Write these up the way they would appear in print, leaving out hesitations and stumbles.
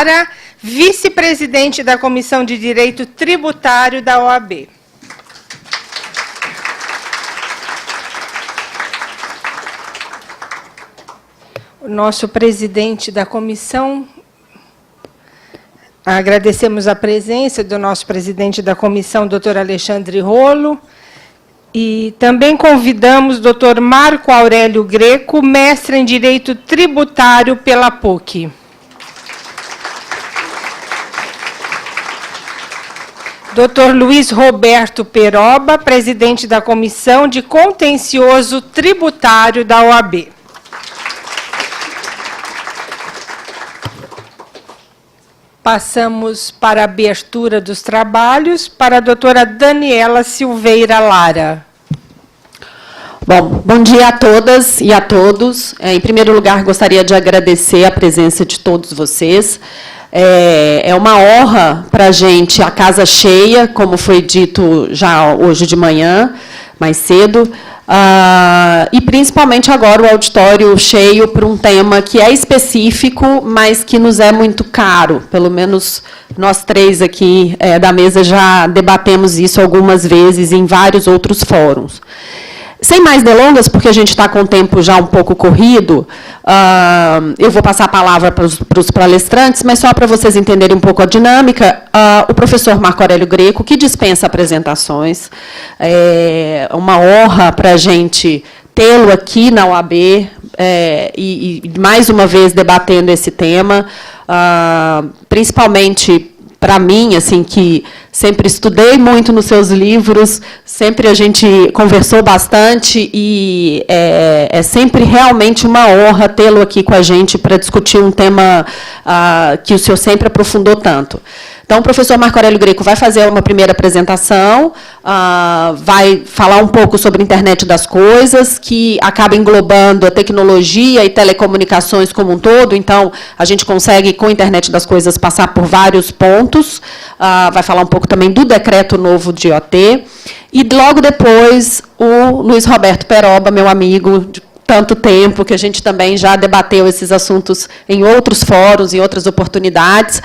Lara, vice-presidente da Comissão de Direito Tributário da OAB. O nosso presidente da comissão, agradecemos a presença do nosso presidente da comissão, doutor Alexandre Rolo, e também convidamos o doutor Marco Aurélio Greco, mestre em Direito Tributário pela PUC. Doutor Luiz Roberto Peroba, presidente da Comissão de Contencioso Tributário da OAB. Passamos para a abertura dos trabalhos para a doutora Daniela Silveira Lara. Bom dia a todas e a todos. Em primeiro lugar, gostaria de agradecer a presença de todos vocês. É uma honra para a gente a casa cheia, como foi dito já hoje de manhã, mais cedo. E, principalmente, agora o auditório cheio para um tema que é específico, mas que nos é muito caro. Pelo menos nós três aqui da mesa já debatemos isso algumas vezes em vários outros fóruns. Sem mais delongas, porque a gente está com o tempo já um pouco corrido, eu vou passar a palavra para os palestrantes, mas só para vocês entenderem um pouco a dinâmica, o professor Marco Aurélio Greco, que dispensa apresentações, é uma honra para a gente tê-lo aqui na OAB, e mais uma vez debatendo esse tema, principalmente para mim, assim, que sempre estudei muito nos seus livros, sempre a gente conversou bastante e é sempre realmente uma honra tê-lo aqui com a gente para discutir um tema que o senhor sempre aprofundou tanto. Então, o professor Marco Aurélio Greco vai fazer uma primeira apresentação, vai falar um pouco sobre a internet das coisas, que acaba englobando a tecnologia e telecomunicações como um todo. Então, a gente consegue, com a internet das coisas, passar por vários pontos. Vai falar um pouco também do decreto novo de IoT. E, logo depois, o Luiz Roberto Peroba, meu amigo de tanto tempo, que a gente também já debateu esses assuntos em outros fóruns, em outras oportunidades,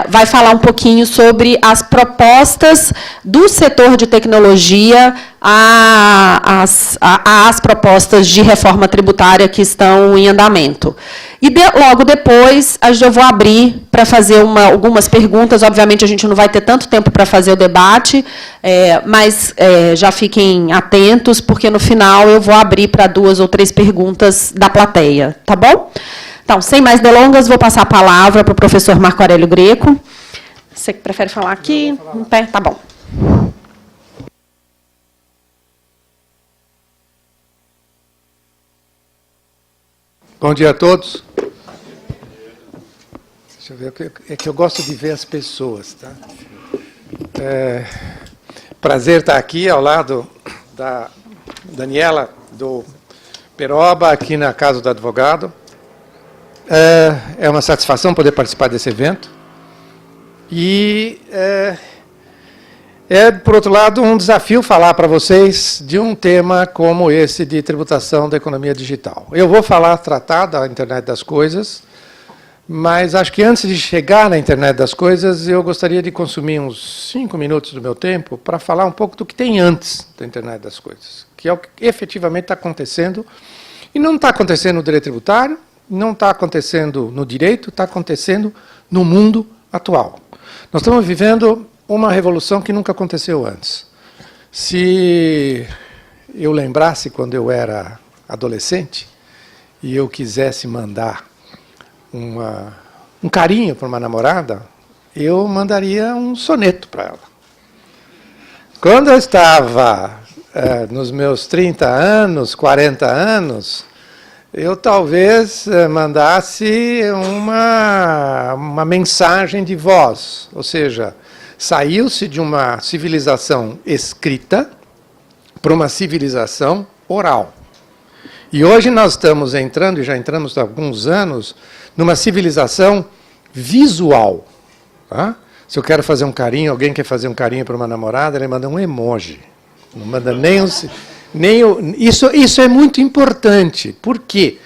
vai falar um pouquinho sobre as propostas do setor de tecnologia às propostas de reforma tributária que estão em andamento. E logo depois, eu vou abrir para fazer algumas perguntas. Obviamente, a gente não vai ter tanto tempo para fazer o debate, mas já fiquem atentos, porque, no final, eu vou abrir para 2 ou 3 perguntas da plateia. Tá bom? Então, sem mais delongas, vou passar a palavra para o professor Marco Aurélio Greco. Você que prefere falar aqui? Em pé? Tá bom. Bom dia a todos. Deixa eu ver, é que eu gosto de ver as pessoas, tá? Prazer estar aqui ao lado da Daniela, do Peroba, aqui na Casa do Advogado. É uma satisfação poder participar desse evento. E por outro lado, um desafio falar para vocês de um tema como esse de tributação da economia digital. Eu vou tratar da internet das coisas, mas acho que antes de chegar na internet das coisas, eu gostaria de consumir uns 5 minutos do meu tempo para falar um pouco do que tem antes da internet das coisas, que é o que efetivamente está acontecendo, e não está acontecendo no direito tributário, não está acontecendo no direito, está acontecendo no mundo atual. Nós estamos vivendo uma revolução que nunca aconteceu antes. Se eu lembrasse quando eu era adolescente e eu quisesse mandar um carinho para uma namorada, eu mandaria um soneto para ela. Quando eu estava nos meus 30 anos, 40 anos, eu talvez mandasse uma mensagem de voz, ou seja, saiu-se de uma civilização escrita para uma civilização oral. E hoje nós estamos entrando, e já entramos há alguns anos, numa civilização visual. Tá? Se eu quero fazer um carinho, alguém quer fazer um carinho para uma namorada, ele manda um emoji. Não manda nem isso é muito importante. Por quê?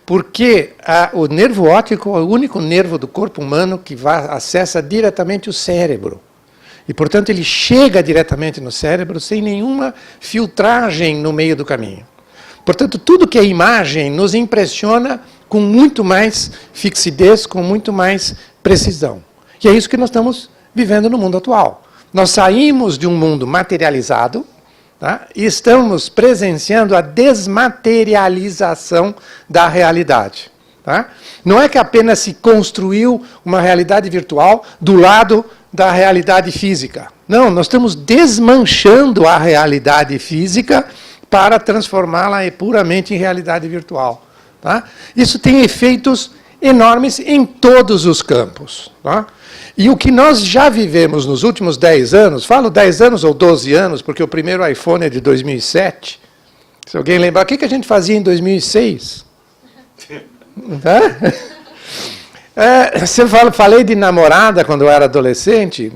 Porque o nervo óptico é o único nervo do corpo humano que acessa diretamente o cérebro. E, portanto, ele chega diretamente no cérebro sem nenhuma filtragem no meio do caminho. Portanto, tudo que é imagem nos impressiona com muito mais fixidez, com muito mais precisão. E é isso que nós estamos vivendo no mundo atual. Nós saímos de um mundo materializado, tá? E estamos presenciando a desmaterialização da realidade. Tá? Não é que apenas se construiu uma realidade virtual do lado da realidade física. Não, nós estamos desmanchando a realidade física para transformá-la puramente em realidade virtual. Tá? Isso tem efeitos enormes em todos os campos. Tá? E o que nós já vivemos nos últimos 10 anos, falo 10 anos ou 12 anos, porque o primeiro iPhone é de 2007. Se alguém lembrar, o que a gente fazia em 2006? Tá? Falei de namorada quando eu era adolescente.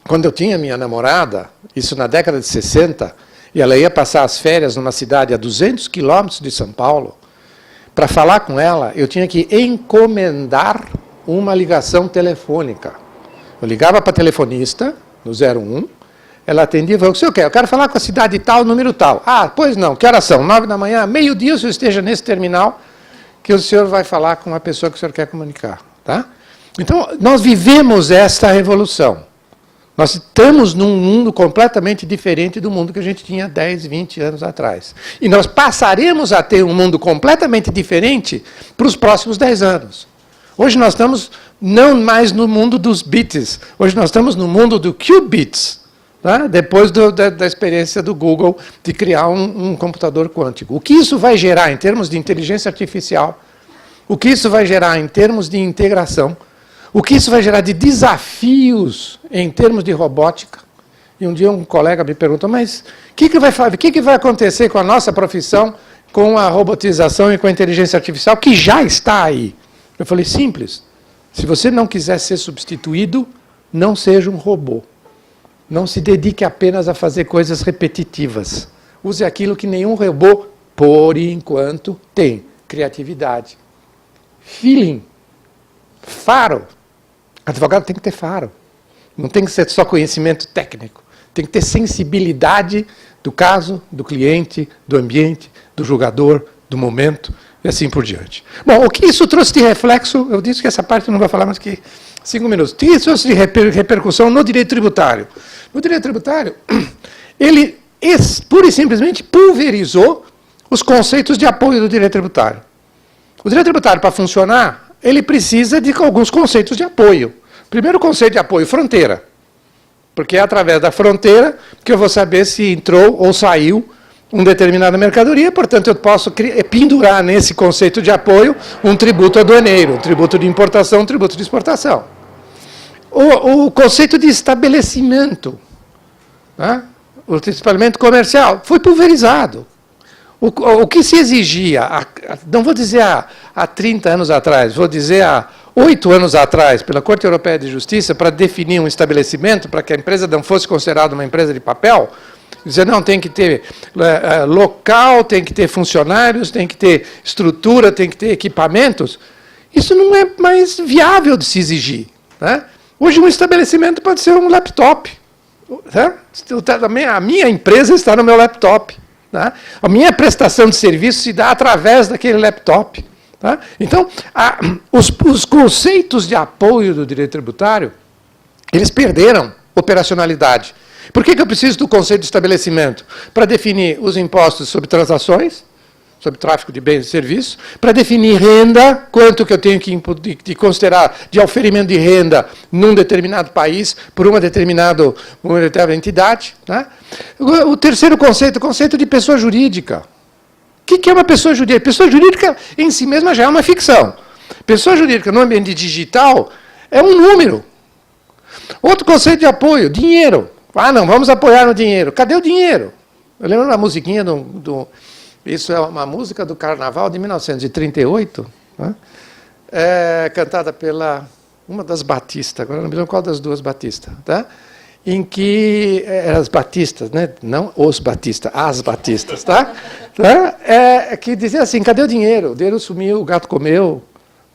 Quando eu tinha minha namorada, isso na década de 60, e ela ia passar as férias numa cidade a 200 quilômetros de São Paulo, para falar com ela, eu tinha que encomendar uma ligação telefônica. Eu ligava para a telefonista, no 01, ela atendia e falou, o que o senhor quer? Eu quero falar com a cidade tal, número tal. Ah, pois não, que horas são? 9 da manhã, meio-dia o senhor esteja nesse terminal, que o senhor vai falar com a pessoa que o senhor quer comunicar. Tá? Então, nós vivemos esta revolução. Nós estamos num mundo completamente diferente do mundo que a gente tinha 10, 20 anos atrás. E nós passaremos a ter um mundo completamente diferente para os próximos 10 anos. Hoje nós estamos não mais no mundo dos bits, hoje nós estamos no mundo do qubits, tá? Depois da experiência do Google de criar um computador quântico. O que isso vai gerar em termos de inteligência artificial? O que isso vai gerar em termos de integração? O que isso vai gerar de desafios em termos de robótica? E um dia um colega me perguntou, mas o que vai acontecer com a nossa profissão, com a robotização e com a inteligência artificial, que já está aí? Eu falei, simples. Se você não quiser ser substituído, não seja um robô. Não se dedique apenas a fazer coisas repetitivas. Use aquilo que nenhum robô, por enquanto, tem. Criatividade. Feeling. Faro. Advogado tem que ter faro. Não tem que ser só conhecimento técnico. Tem que ter sensibilidade do caso, do cliente, do ambiente, do julgador, do momento, e assim por diante. Bom, o que isso trouxe de reflexo, eu disse que essa parte eu não vou falar mais que 5 minutos. O que isso trouxe de repercussão no direito tributário? No direito tributário, ele pura e simplesmente pulverizou os conceitos de apoio do direito tributário. O direito tributário, para funcionar, ele precisa de alguns conceitos de apoio. Primeiro conceito de apoio, fronteira. Porque é através da fronteira que eu vou saber se entrou ou saiu uma determinada mercadoria, portanto, eu posso pendurar nesse conceito de apoio um tributo aduaneiro, um tributo de importação, um tributo de exportação. O conceito de estabelecimento, né? O estabelecimento comercial, foi pulverizado. O que se exigia, não vou dizer há 30 anos atrás, vou dizer há 8 anos atrás, pela Corte Europeia de Justiça, para definir um estabelecimento, para que a empresa não fosse considerada uma empresa de papel, dizer, não, tem que ter local, tem que ter funcionários, tem que ter estrutura, tem que ter equipamentos. Isso não é mais viável de se exigir. Né? Hoje um estabelecimento pode ser um laptop. Né? A minha empresa está no meu laptop. Tá? A minha prestação de serviço se dá através daquele laptop. Tá? Então, os conceitos de apoio do direito tributário, eles perderam operacionalidade. Por que eu preciso do conceito de estabelecimento? Para definir os impostos sobre transações, sobre tráfico de bens e serviços, para definir renda, quanto que eu tenho que considerar de oferimento de renda num determinado país, por uma determinada entidade. Né? O terceiro conceito, o conceito de pessoa jurídica. O que é uma pessoa jurídica? Pessoa jurídica em si mesma já é uma ficção. Pessoa jurídica no ambiente digital é um número. Outro conceito de apoio, dinheiro. Ah, não, vamos apoiar no dinheiro. Cadê o dinheiro? Eu lembro uma musiquinha isso é uma música do Carnaval de 1938, né? Cantada pela uma das Batista, agora não me lembro qual das duas Batista. Tá? em que eram as batistas, né? Não os batistas, as batistas, tá? Que diziam assim, cadê o dinheiro? O dinheiro sumiu, o gato comeu,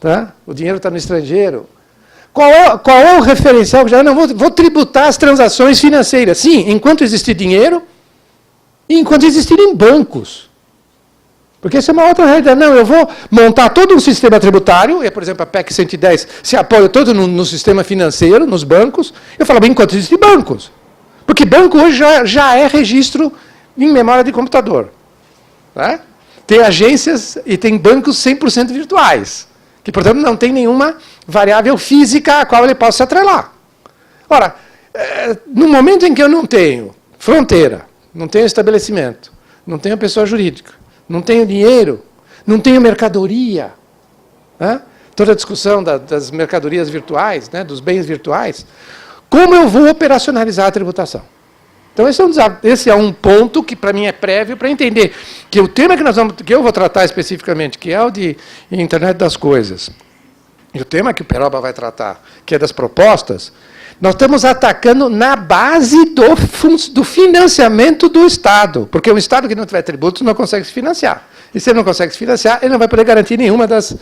tá? O dinheiro está no estrangeiro. Qual é o referencial? Não, vou tributar as transações financeiras. Sim, enquanto existir dinheiro e enquanto existirem bancos. Porque essa é uma outra realidade. Não, eu vou montar todo um sistema tributário, e, por exemplo, a PEC 110 se apoia todo no sistema financeiro, nos bancos. Eu falo, bem, enquanto existem bancos. Porque banco hoje já é registro em memória de computador. Tá? Tem agências e tem bancos 100% virtuais, que, portanto, não tem nenhuma variável física a qual ele possa se atrelar. Ora, no momento em que eu não tenho fronteira, não tenho estabelecimento, não tenho pessoa jurídica, não tenho dinheiro, não tenho mercadoria. Né? Toda a discussão das mercadorias virtuais, né, dos bens virtuais. Como eu vou operacionalizar a tributação? Então, esse é um ponto que, para mim, é prévio para entender que o tema que eu vou tratar especificamente, que é o de Internet das Coisas, e o tema que o Peroba vai tratar, que é das propostas, nós estamos atacando na base do financiamento do Estado, porque o Estado que não tiver tributos não consegue se financiar. E se ele não consegue se financiar, ele não vai poder garantir nenhuma das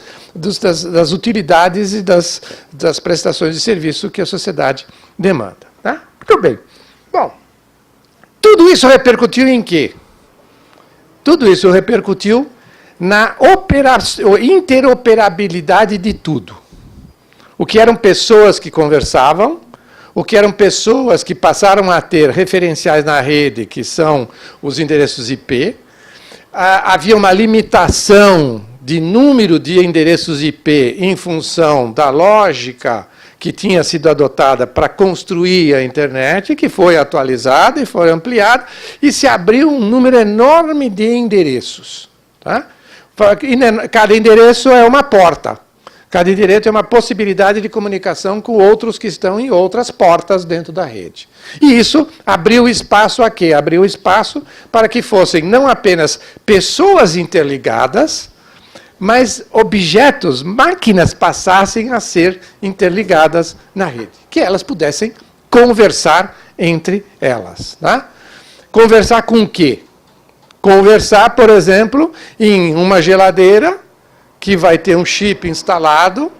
utilidades e das prestações de serviço que a sociedade demanda. Tá? Muito bem. Bom, tudo isso repercutiu em quê? Tudo isso repercutiu na interoperabilidade de tudo. O que eram pessoas que conversavam, o que eram pessoas que passaram a ter referenciais na rede, que são os endereços IP. Havia uma limitação de número de endereços IP em função da lógica que tinha sido adotada para construir a internet, que foi atualizada e foi ampliada, e se abriu um número enorme de endereços. Tá? Cada endereço é uma porta. Cada endereço é uma possibilidade de comunicação com outros que estão em outras portas dentro da rede. E isso abriu espaço a quê? Abriu espaço para que fossem não apenas pessoas interligadas, mas objetos, máquinas passassem a ser interligadas na rede. Que elas pudessem conversar entre elas. Tá? Conversar com o quê? Conversar, por exemplo, em uma geladeira, que vai ter um chip instalado,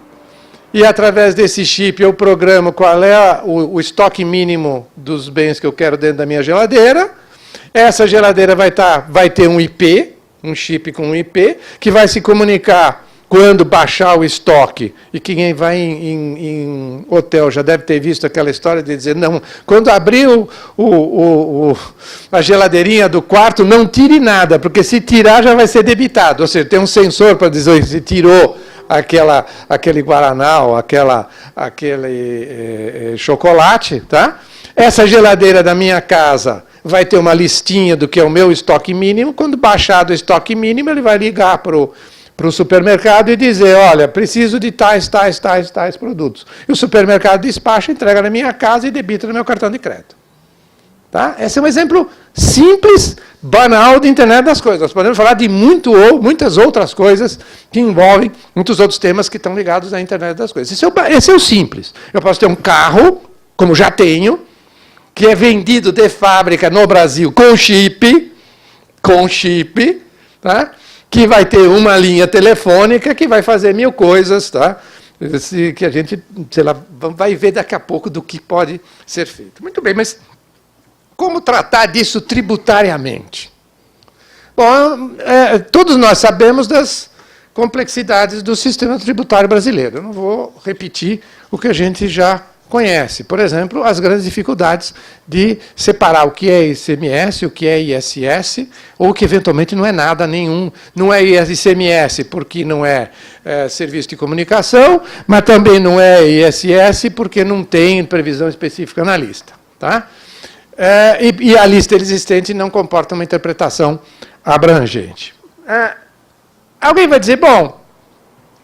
e através desse chip eu programo qual é o estoque mínimo dos bens que eu quero dentro da minha geladeira. Essa geladeira vai ter um IP, um chip com um IP, que vai se comunicar quando baixar o estoque. E quem vai em hotel já deve ter visto aquela história de dizer, não, quando abrir a geladeirinha do quarto, não tire nada, porque se tirar já vai ser debitado. Ou seja, tem um sensor para dizer se tirou aquele guaraná ou aquele chocolate. Tá? Essa geladeira da minha casa vai ter uma listinha do que é o meu estoque mínimo. Quando baixar do estoque mínimo, ele vai ligar para o supermercado e dizer, olha, preciso de tais produtos. E o supermercado despacha, entrega na minha casa e debita no meu cartão de crédito. Tá? Esse é um exemplo simples, banal de internet das coisas. Nós podemos falar de muitas outras coisas que envolvem muitos outros temas que estão ligados à internet das coisas. Esse é o simples. Eu posso ter um carro, como já tenho, que é vendido de fábrica no Brasil com chip, tá? Que vai ter uma linha telefônica que vai fazer 1000 coisas, tá? Que a gente, sei lá, vai ver daqui a pouco do que pode ser feito. Muito bem, mas como tratar disso tributariamente? Bom, todos nós sabemos das complexidades do sistema tributário brasileiro. Eu não vou repetir o que a gente já conhece. Por exemplo, as grandes dificuldades de separar o que é ICMS, o que é ISS, ou que eventualmente não é nada nenhum. Não é ICMS porque não é serviço de comunicação, mas também não é ISS porque não tem previsão específica na lista. Tá? E a lista existente não comporta uma interpretação abrangente. Alguém vai dizer, bom,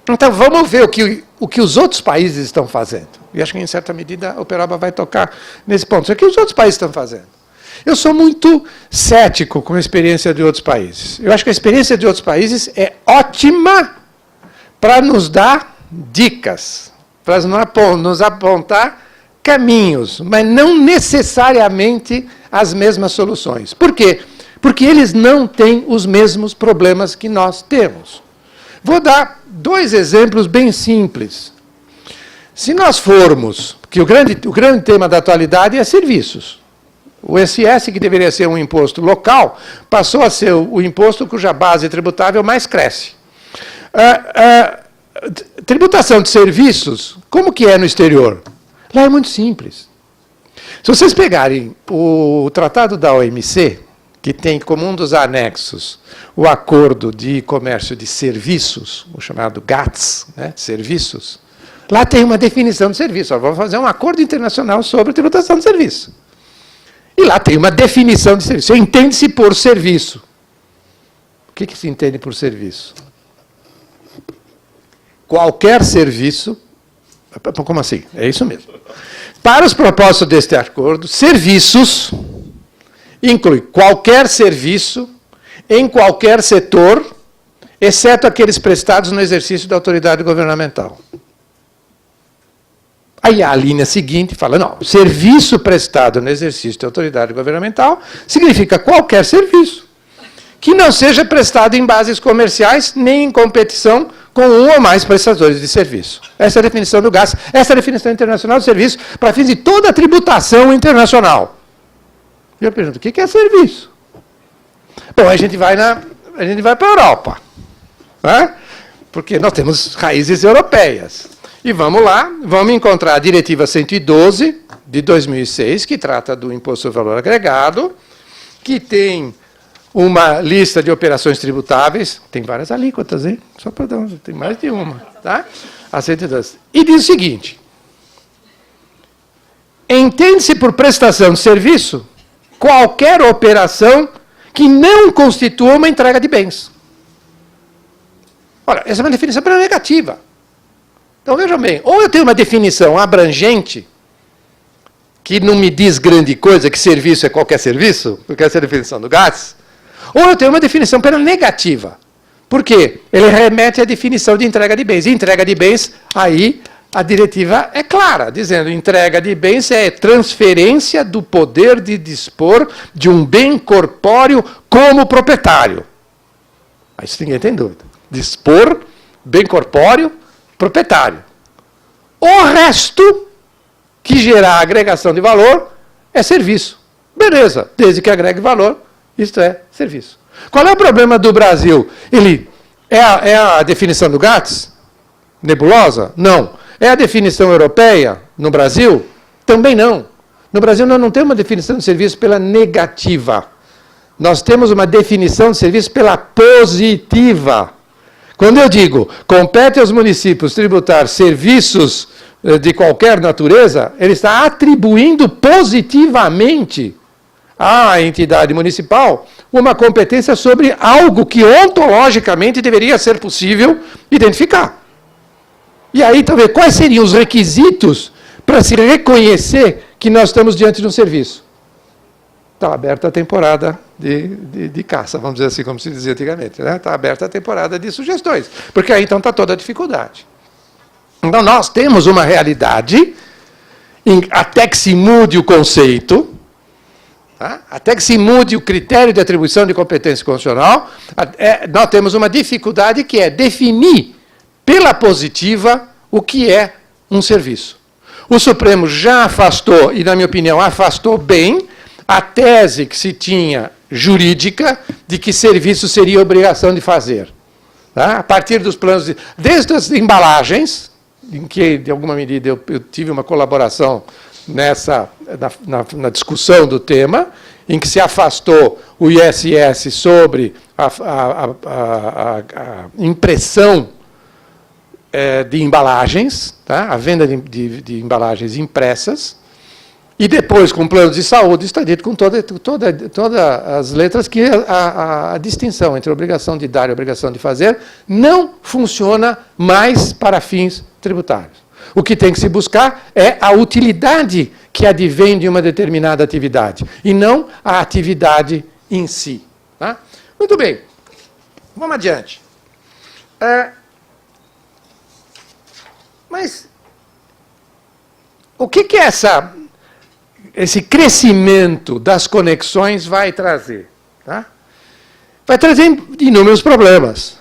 então vamos ver o que os outros países estão fazendo. E acho que, em certa medida, o Peroba vai tocar nesse ponto. O que os outros países estão fazendo? Eu sou muito cético com a experiência de outros países. Eu acho que a experiência de outros países é ótima para nos dar dicas, para nos apontar caminhos, mas não necessariamente as mesmas soluções. Por quê? Porque eles não têm os mesmos problemas que nós temos. Vou dar 2 exemplos bem simples. Se nós formos, que o grande tema da atualidade é serviços. O ISS, que deveria ser um imposto local, passou a ser o imposto cuja base tributável mais cresce. Tributação de serviços, como que é no exterior? Lá é muito simples. Se vocês pegarem o Tratado da OMC, que tem como um dos anexos o Acordo de Comércio de Serviços, o chamado GATS, né, serviços, lá tem uma definição de serviço. Ó, vamos fazer um acordo internacional sobre tributação de serviço. E lá tem uma definição de serviço. Entende-se por serviço. O que se entende por serviço? Qualquer serviço... Como assim? É isso mesmo. Para os propósitos deste acordo, serviços inclui qualquer serviço, em qualquer setor, exceto aqueles prestados no exercício da autoridade governamental. Aí a linha seguinte fala, não, serviço prestado no exercício da autoridade governamental significa qualquer serviço que não seja prestado em bases comerciais nem em competição com um ou mais prestadores de serviço. Essa é a definição do GAS, essa é a definição internacional de serviço para fins de toda a tributação internacional. E eu pergunto, o que é serviço? Bom, a gente vai para a Europa, né? Porque nós temos raízes europeias. E vamos lá, vamos encontrar a Diretiva 112, de 2006, que trata do Imposto sobre Valor Agregado, que tem uma lista de operações tributáveis, tem várias alíquotas, hein? Só para dar tem mais de uma, tá? A 112. E diz o seguinte, entende-se por prestação de serviço qualquer operação que não constitua uma entrega de bens. Ora, essa é uma definição negativa. Então, vejam bem, ou eu tenho uma definição abrangente, que não me diz grande coisa, que serviço é qualquer serviço, porque essa é a definição do GATS, ou eu tenho uma definição negativa. Por quê? Ele remete à definição de entrega de bens. E entrega de bens, aí a diretiva é clara, dizendo entrega de bens é transferência do poder de dispor de um bem corpóreo como proprietário. Isso ninguém tem dúvida. Dispor, bem corpóreo, proprietário. O resto, que gerar agregação de valor, é serviço. Beleza, desde que agregue valor, isto é serviço. Qual é o problema do Brasil? Ele é a definição do GATS? Nebulosa? Não. É a definição europeia no Brasil? Também não. No Brasil nós não temos uma definição de serviço pela negativa. Nós temos uma definição de serviço pela positiva. Quando eu digo, compete aos municípios tributar serviços de qualquer natureza, ele está atribuindo positivamente à entidade municipal uma competência sobre algo que ontologicamente deveria ser possível identificar. E aí, talvez, quais seriam os requisitos para se reconhecer que nós estamos diante de um serviço? Está aberta a temporada de caça, vamos dizer assim, como se dizia antigamente. Né? Está aberta a temporada de sugestões, porque aí então está toda a dificuldade. Então nós temos uma realidade, até que se mude o conceito, tá? Até que se mude o critério de atribuição de competência constitucional, nós temos uma dificuldade que é definir pela positiva o que é um serviço. O Supremo já afastou, e na minha opinião afastou bem, a tese que se tinha jurídica de que serviço seria obrigação de fazer. Tá? A partir dos planos, desde as embalagens, em que, de alguma medida, eu tive uma colaboração na discussão do tema, em que se afastou o ISS sobre a impressão de embalagens, tá? A venda de embalagens impressas, e depois, com planos de saúde, está dito com todas as letras que a distinção entre a obrigação de dar e a obrigação de fazer não funciona mais para fins tributários. O que tem que se buscar é a utilidade que advém de uma determinada atividade, e não a atividade em si. Tá? Muito bem. Vamos adiante. Mas o que esse crescimento das conexões vai trazer? Tá? Vai trazer inúmeros problemas.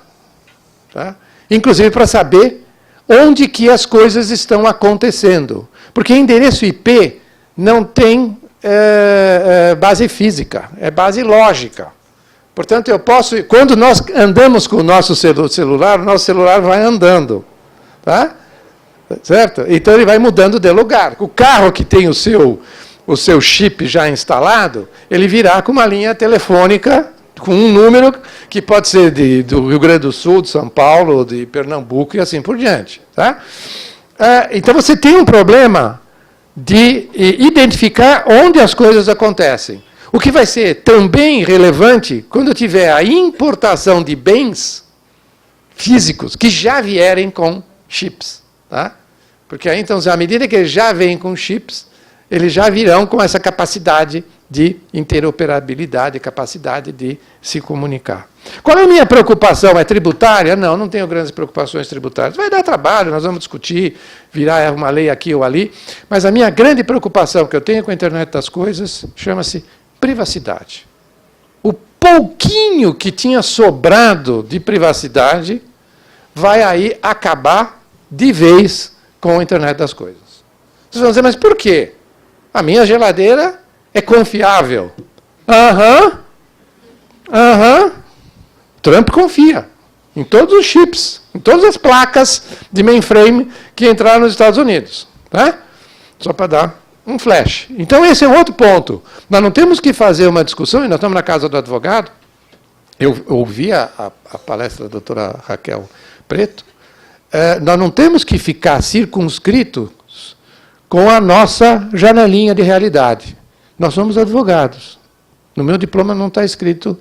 Tá? Inclusive para saber onde que as coisas estão acontecendo. Porque endereço IP não tem base física, é base lógica. Portanto, eu posso, quando nós andamos com o nosso celular, o nosso celular vai andando. Tá? Certo? Então ele vai mudando de lugar. O carro que tem o seu chip já instalado, ele virá com uma linha telefônica, com um número que pode ser do Rio Grande do Sul, de São Paulo, de Pernambuco e assim por diante. Tá? Então você tem um problema de identificar onde as coisas acontecem. O que vai ser também relevante quando tiver a importação de bens físicos que já vierem com chips. Tá? Porque aí, então, à medida que eles já vêm com chips, eles já virão com essa capacidade de interoperabilidade, capacidade de se comunicar. Qual é a minha preocupação? É tributária? Não, não tenho grandes preocupações tributárias. Vai dar trabalho, nós vamos discutir, virar uma lei aqui ou ali, mas a minha grande preocupação que eu tenho com a internet das coisas chama-se privacidade. O pouquinho que tinha sobrado de privacidade vai aí acabar de vez com a internet das coisas. Vocês vão dizer, mas por quê? A minha geladeira é confiável. Trump confia em todos os chips, em todas as placas de mainframe que entraram nos Estados Unidos. Tá? Só para dar um flash. Então, esse é um outro ponto. Nós não temos que fazer uma discussão, e nós estamos na casa do advogado. Eu ouvi a palestra da doutora Raquel Preto. Nós não temos que ficar circunscritos com a nossa janelinha de realidade. Nós somos advogados. No meu diploma não está escrito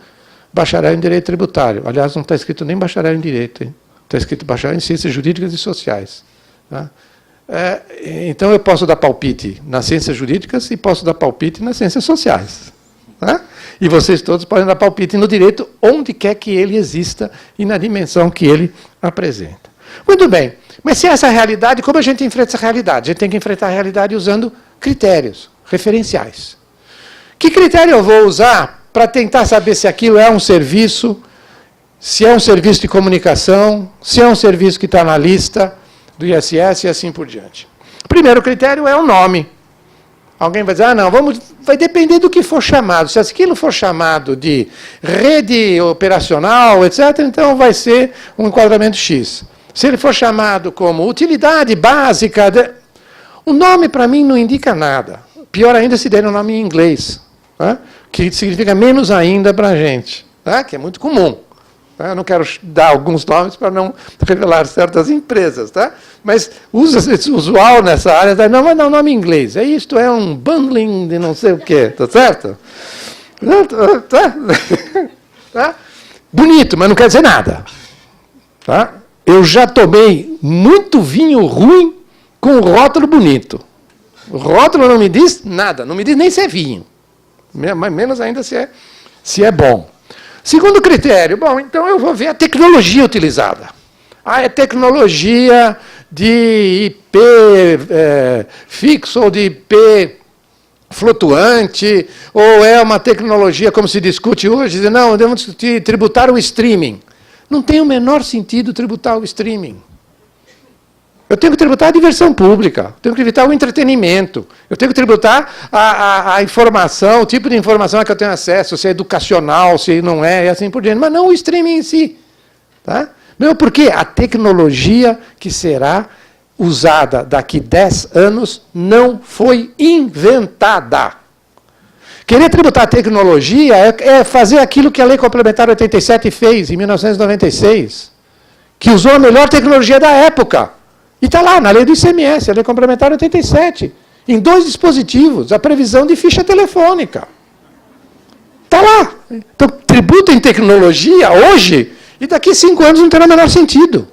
bacharel em Direito Tributário. Aliás, não está escrito nem bacharel em Direito. Hein? Está escrito bacharel em Ciências Jurídicas e Sociais. Tá? Então, eu posso dar palpite nas ciências jurídicas e posso dar palpite nas ciências sociais. Tá? E vocês todos podem dar palpite no direito onde quer que ele exista e na dimensão que ele apresenta. Muito bem, mas se essa é a realidade, como a gente enfrenta essa realidade? A gente tem que enfrentar a realidade usando critérios referenciais. Que critério eu vou usar para tentar saber se aquilo é um serviço, se é um serviço de comunicação, se é um serviço que está na lista do ISS e assim por diante? O primeiro critério é o nome. Alguém vai dizer, não, vai depender do que for chamado. Se aquilo for chamado de rede operacional, etc., então vai ser um enquadramento X. Se ele for chamado como utilidade básica, o nome para mim não indica nada. Pior ainda se der um nome em inglês, tá? Que significa menos ainda para a gente, tá? Que é muito comum. Tá? Eu não quero dar alguns nomes para não revelar certas empresas, tá? Mas usual nessa área, não vai dar um nome em inglês. Isto é um bundling de não sei o quê, tá certo? Tá? Bonito, mas não quer dizer nada. Tá? Eu já tomei muito vinho ruim com rótulo bonito. O rótulo não me diz nada, não me diz nem se é vinho. Menos ainda se é bom. Segundo critério, bom, então eu vou ver a tecnologia utilizada. É tecnologia de IP fixo ou de IP flutuante, ou é uma tecnologia, como se discute hoje, dizer, não, devemos discutir, tributar o streaming. Não tem o menor sentido tributar o streaming. Eu tenho que tributar a diversão pública, eu tenho que tributar o entretenimento, eu tenho que tributar a informação, o tipo de informação a que eu tenho acesso, se é educacional, se não é, e assim por diante. Mas não o streaming em si. Tá? Não, porque a tecnologia que será usada daqui 10 anos não foi inventada. Querer tributar a tecnologia é fazer aquilo que a Lei Complementar 87 fez, em 1996, que usou a melhor tecnologia da época. E está lá, na lei do ICMS, a Lei Complementar 87, em 2 dispositivos, a previsão de ficha telefônica. Está lá. Então, tributo em tecnologia hoje, e daqui 5 anos não terá o menor sentido.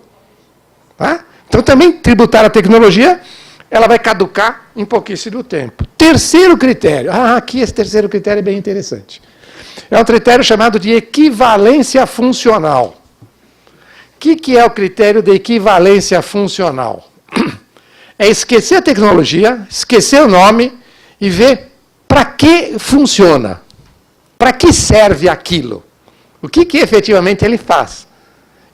Tá? Então, também tributar a tecnologia, ela vai caducar em pouquíssimo tempo. Terceiro critério. Aqui esse terceiro critério é bem interessante. É um critério chamado de equivalência funcional. O que é o critério de equivalência funcional? é esquecer a tecnologia, esquecer o nome e ver para que funciona, para que serve aquilo, o que efetivamente ele faz.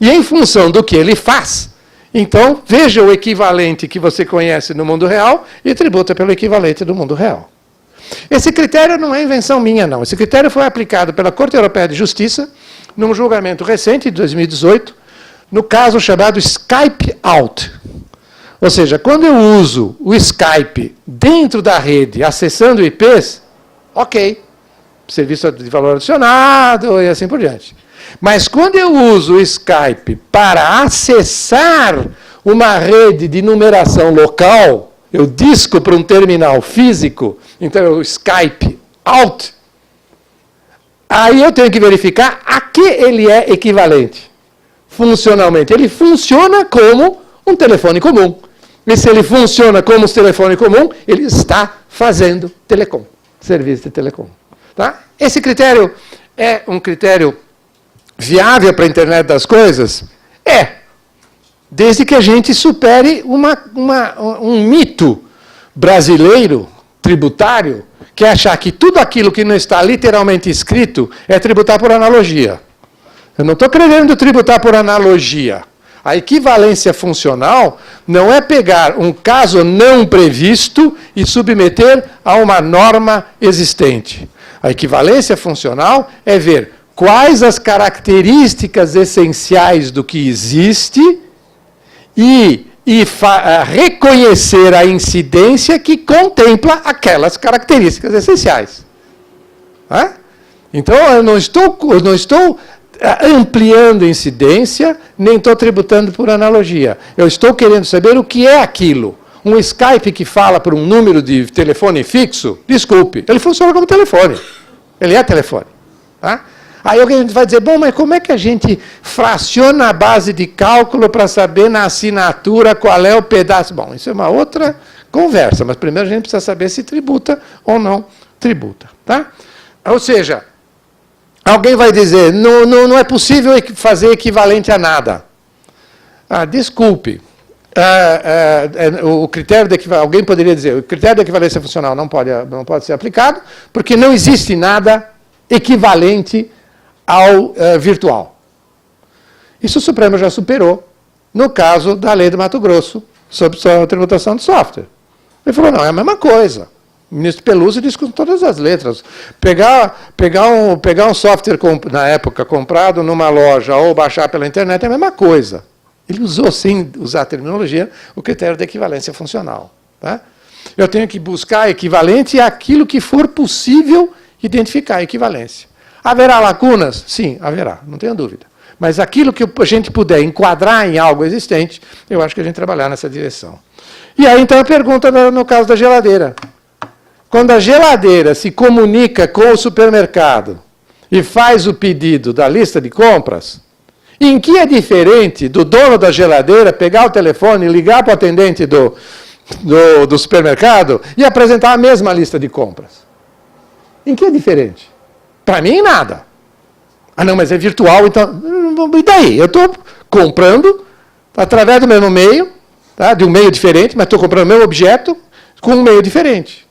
E em função do que ele faz, então veja o equivalente que você conhece no mundo real e tributa pelo equivalente do mundo real. Esse critério não é invenção minha, não. Esse critério foi aplicado pela Corte Europeia de Justiça num julgamento recente, de 2018, no caso chamado Skype Out. Ou seja, quando eu uso o Skype dentro da rede, acessando IPs, ok, serviço de valor adicionado e assim por diante. Mas quando eu uso o Skype para acessar uma rede de numeração local, eu disco para um terminal físico, então eu Skype out, aí eu tenho que verificar a que ele é equivalente. Funcionalmente, ele funciona como um telefone comum. E se ele funciona como um telefone comum, ele está fazendo telecom, serviço de telecom. Tá? Esse critério é um critério viável para a internet das coisas? É. Desde que a gente supere um mito brasileiro, tributário, que é achar que tudo aquilo que não está literalmente escrito é tributar por analogia. Eu não estou querendo tributar por analogia. A equivalência funcional não é pegar um caso não previsto e submeter a uma norma existente. A equivalência funcional é ver quais as características essenciais do que existe e reconhecer a incidência que contempla aquelas características essenciais. Então, eu não estou ampliando incidência, nem estou tributando por analogia. Eu estou querendo saber o que é aquilo. Um Skype que fala por um número de telefone fixo, desculpe, ele funciona como telefone. Ele é telefone. Tá? Aí alguém vai dizer, bom, mas como é que a gente fraciona a base de cálculo para saber na assinatura qual é o pedaço? Bom, isso é uma outra conversa, mas primeiro a gente precisa saber se tributa ou não tributa. Tá? Ou seja, alguém vai dizer, não é possível fazer equivalente a nada. Desculpe. O critério de equivalência, alguém poderia dizer, o critério de equivalência funcional não pode ser aplicado, porque não existe nada equivalente ao virtual. Isso o Supremo já superou no caso da lei do Mato Grosso sobre a tributação de software. Ele falou, não, é a mesma coisa. O ministro Peluso disse com todas as letras. Pegar um software, na época, comprado numa loja ou baixar pela internet é a mesma coisa. Ele usou, sem usar a terminologia, o critério de equivalência funcional. Tá? Eu tenho que buscar equivalente àquilo que for possível identificar a equivalência. Haverá lacunas? Sim, haverá, não tenho dúvida. Mas aquilo que a gente puder enquadrar em algo existente, eu acho que a gente trabalhar nessa direção. E aí, então, a pergunta no caso da geladeira. Quando a geladeira se comunica com o supermercado e faz o pedido da lista de compras, em que é diferente do dono da geladeira pegar o telefone, ligar para o atendente do supermercado e apresentar a mesma lista de compras? Em que é diferente? Para mim, nada. Não, mas é virtual, então... E daí? Eu estou comprando, através do mesmo meio, tá? De um meio diferente, mas estou comprando o mesmo objeto com um meio diferente.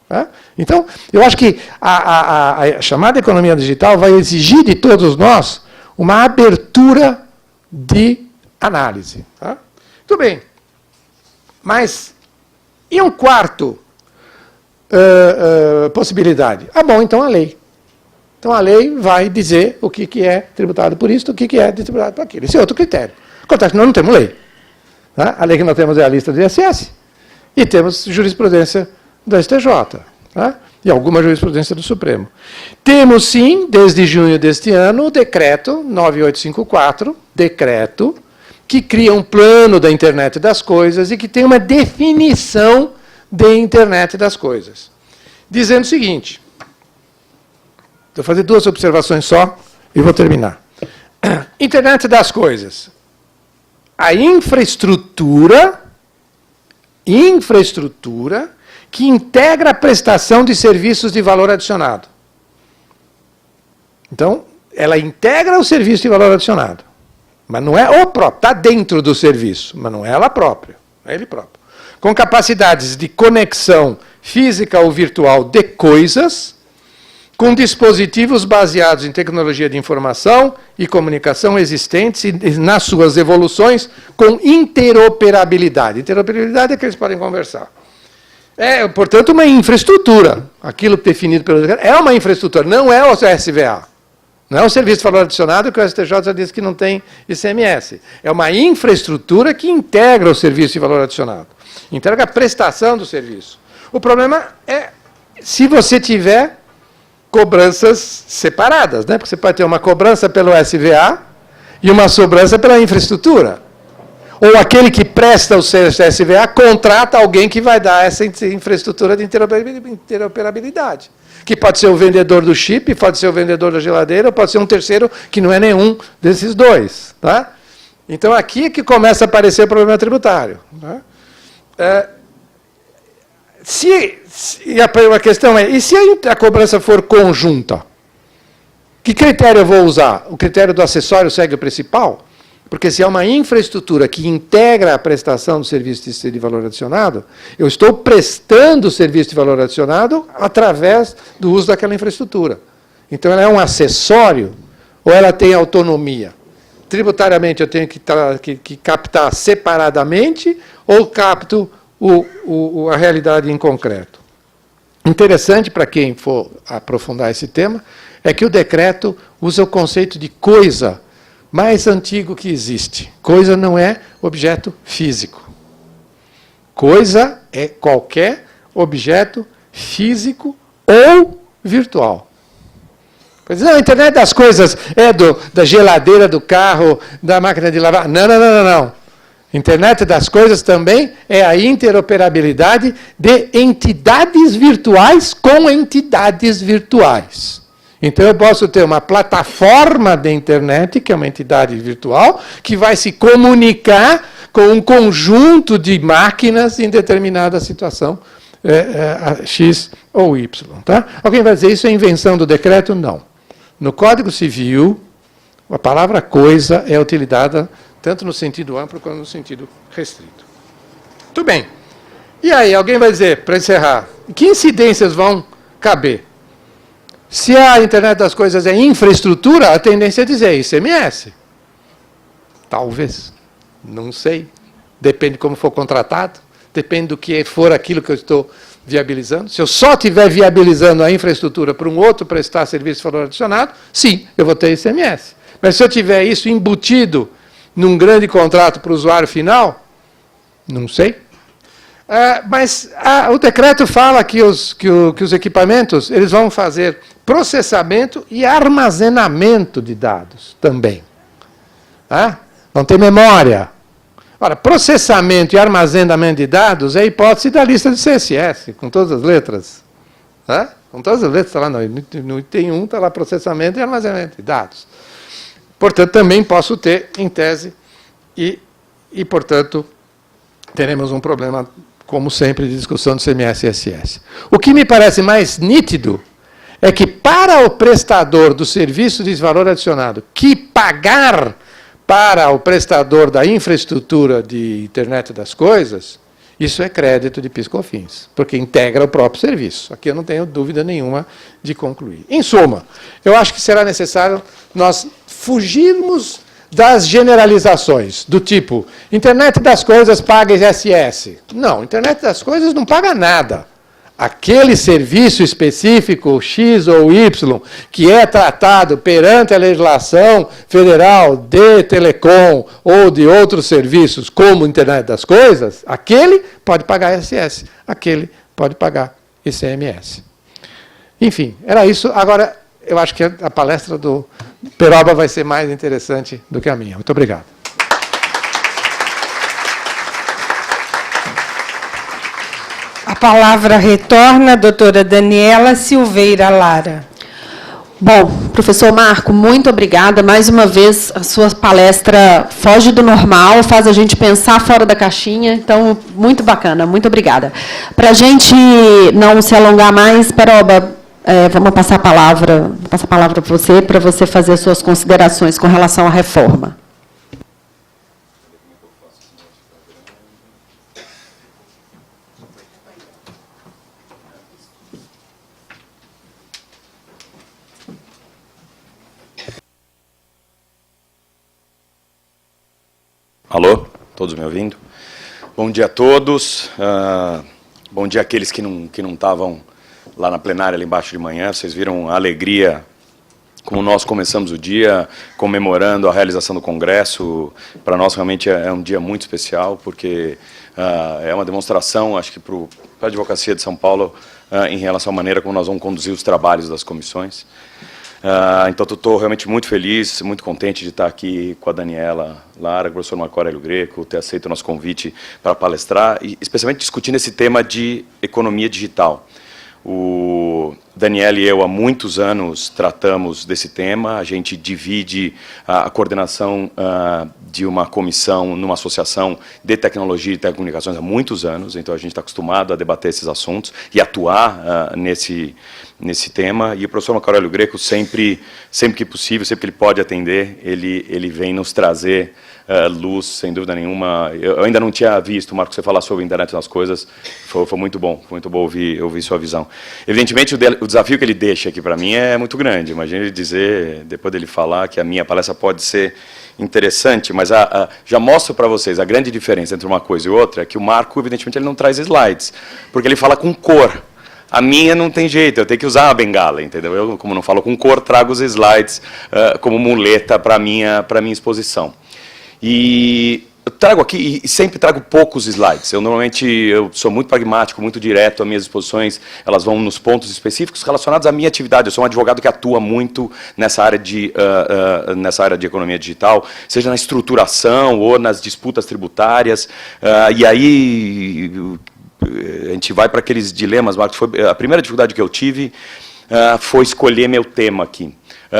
Tá? Então, eu acho que a chamada economia digital vai exigir de todos nós uma abertura de análise. Tá? Muito bem. Mas, e um quarto possibilidade? Bom, então a lei. Então a lei vai dizer o que é tributado por isso, o que é tributado por aquilo. Esse é outro critério. Acontece que nós não temos lei. Tá? A lei que nós temos é a lista do ISS e temos jurisprudência do STJ. Tá? E alguma jurisprudência do Supremo. Temos, sim, desde junho deste ano, o decreto 9854, decreto que cria um plano da internet das coisas e que tem uma definição de internet das coisas. Dizendo o seguinte, vou fazer duas observações só e vou terminar. Internet das coisas. A infraestrutura que integra a prestação de serviços de valor adicionado. Então, ela integra o serviço de valor adicionado. Mas não é o próprio, está dentro do serviço, mas não é ela própria, é ele próprio. com capacidades de conexão física ou virtual de coisas, com dispositivos baseados em tecnologia de informação e comunicação existentes e nas suas evoluções, com interoperabilidade. Interoperabilidade é que eles podem conversar. É, portanto, uma infraestrutura. Aquilo definido pelo decreto é uma infraestrutura, não é o SVA. Não é um serviço de valor adicionado que o STJ já disse que não tem ICMS. É uma infraestrutura que integra o serviço de valor adicionado. Integra a prestação do serviço. O problema é se você tiver cobranças separadas, né? Porque você pode ter uma cobrança pelo SVA e uma cobrança pela infraestrutura. Ou aquele que presta o SVA contrata alguém que vai dar essa infraestrutura de interoperabilidade. Que pode ser o vendedor do chip, pode ser o vendedor da geladeira, pode ser um terceiro que não é nenhum desses dois. Tá? Então, aqui é que começa a aparecer o problema tributário. Tá? A questão é, e se a cobrança for conjunta? Que critério eu vou usar? O critério do acessório segue o principal? Porque se é uma infraestrutura que integra a prestação do serviço de valor adicionado, eu estou prestando o serviço de valor adicionado através do uso daquela infraestrutura. Então, ela é um acessório ou ela tem autonomia? Tributariamente, eu tenho que captar separadamente ou capto a realidade em concreto? Interessante para quem for aprofundar esse tema é que o decreto usa o conceito de coisa mais antigo que existe. Coisa não é objeto físico. Coisa é qualquer objeto físico ou virtual. Pois não, a internet das coisas é da geladeira do carro, da máquina de lavar. Não. Internet das coisas também é a interoperabilidade de entidades virtuais com entidades virtuais. Então, eu posso ter uma plataforma de internet, que é uma entidade virtual, que vai se comunicar com um conjunto de máquinas em determinada situação, X ou Y. Tá? Alguém vai dizer, isso é invenção do decreto? Não. No Código Civil, a palavra coisa é utilizada tanto no sentido amplo quanto no sentido restrito. Muito bem. E aí, alguém vai dizer, para encerrar, que incidências vão caber? Se a internet das coisas é infraestrutura, a tendência é dizer ICMS. Talvez. Não sei. Depende de como for contratado. Depende do que for aquilo que eu estou viabilizando. Se eu só estiver viabilizando a infraestrutura para um outro prestar serviço de valor adicionado, sim, eu vou ter ICMS. Mas se eu tiver isso embutido num grande contrato para o usuário final, não sei. Mas o decreto fala que os equipamentos eles vão fazer processamento e armazenamento de dados também. Vão ter memória. Ora, processamento e armazenamento de dados é a hipótese da lista de CSS, com todas as letras. Com todas as letras, está lá no item 1, está lá processamento e armazenamento de dados. Portanto, também posso ter, em tese, e portanto, teremos um problema, como sempre, de discussão do CMS e ISS. O que me parece mais nítido é que, para o prestador do serviço de valor adicionado que pagar para o prestador da infraestrutura de internet das coisas, isso é crédito de PIS/COFINS, porque integra o próprio serviço. Aqui eu não tenho dúvida nenhuma de concluir. Em suma, eu acho que será necessário nós fugirmos das generalizações, do tipo, internet das coisas paga ISS. Não, internet das coisas não paga nada. Aquele serviço específico, X ou Y, que é tratado perante a legislação federal de telecom ou de outros serviços, como internet das coisas, aquele pode pagar ISS, aquele pode pagar ICMS. Enfim, era isso. Agora, eu acho que a palestra do Peroba vai ser mais interessante do que a minha. Muito obrigado. A palavra retorna à doutora Daniela Silveira Lara. Bom, professor Marco, muito obrigada. Mais uma vez, a sua palestra foge do normal, faz a gente pensar fora da caixinha. Então, muito bacana, muito obrigada. Para a gente não se alongar mais, Peroba, vamos passar a palavra para você fazer as suas considerações com relação à reforma. Alô? Todos me ouvindo? Bom dia a todos. Bom dia àqueles que não estavam lá na plenária, ali embaixo de manhã. Vocês viram a alegria como nós começamos o dia, comemorando a realização do Congresso. Para nós, realmente, é um dia muito especial, porque é uma demonstração, acho que, para a advocacia de São Paulo, em relação à maneira como nós vamos conduzir os trabalhos das comissões. Então, estou realmente muito feliz, muito contente de estar aqui com a Daniela Lara, o professor Marco Aurélio Greco, ter aceito o nosso convite para palestrar, e especialmente discutindo esse tema de economia digital. O Daniela e eu, há muitos anos, tratamos desse tema. A gente divide a coordenação de uma comissão numa associação de tecnologia e telecomunicações há muitos anos, então a gente está acostumado a debater esses assuntos e atuar nesse tema. E o professor Marco Aurélio Greco, sempre que possível, sempre que ele pode atender, ele vem nos trazer luz, sem dúvida nenhuma. Eu ainda não tinha visto, Marco, você falar sobre a internet das coisas, foi muito bom ouvir sua visão. Evidentemente, o desafio que ele deixa aqui para mim é muito grande. Imagina ele dizer, depois dele falar, que a minha palestra pode ser interessante, mas já mostro para vocês a grande diferença entre uma coisa e outra, é que o Marco, evidentemente, ele não traz slides, porque ele fala com cor. A minha não tem jeito, eu tenho que usar a bengala, entendeu? Eu, como não falo com cor, trago os slides como muleta para a minha exposição. E eu trago aqui, e sempre trago poucos slides. Eu sou muito pragmático, muito direto. As minhas exposições, elas vão nos pontos específicos relacionados à minha atividade. Eu sou um advogado que atua muito nessa área de economia digital, seja na estruturação ou nas disputas tributárias. E aí a gente vai para aqueles dilemas, Marcos. A primeira dificuldade que eu tive foi escolher meu tema aqui.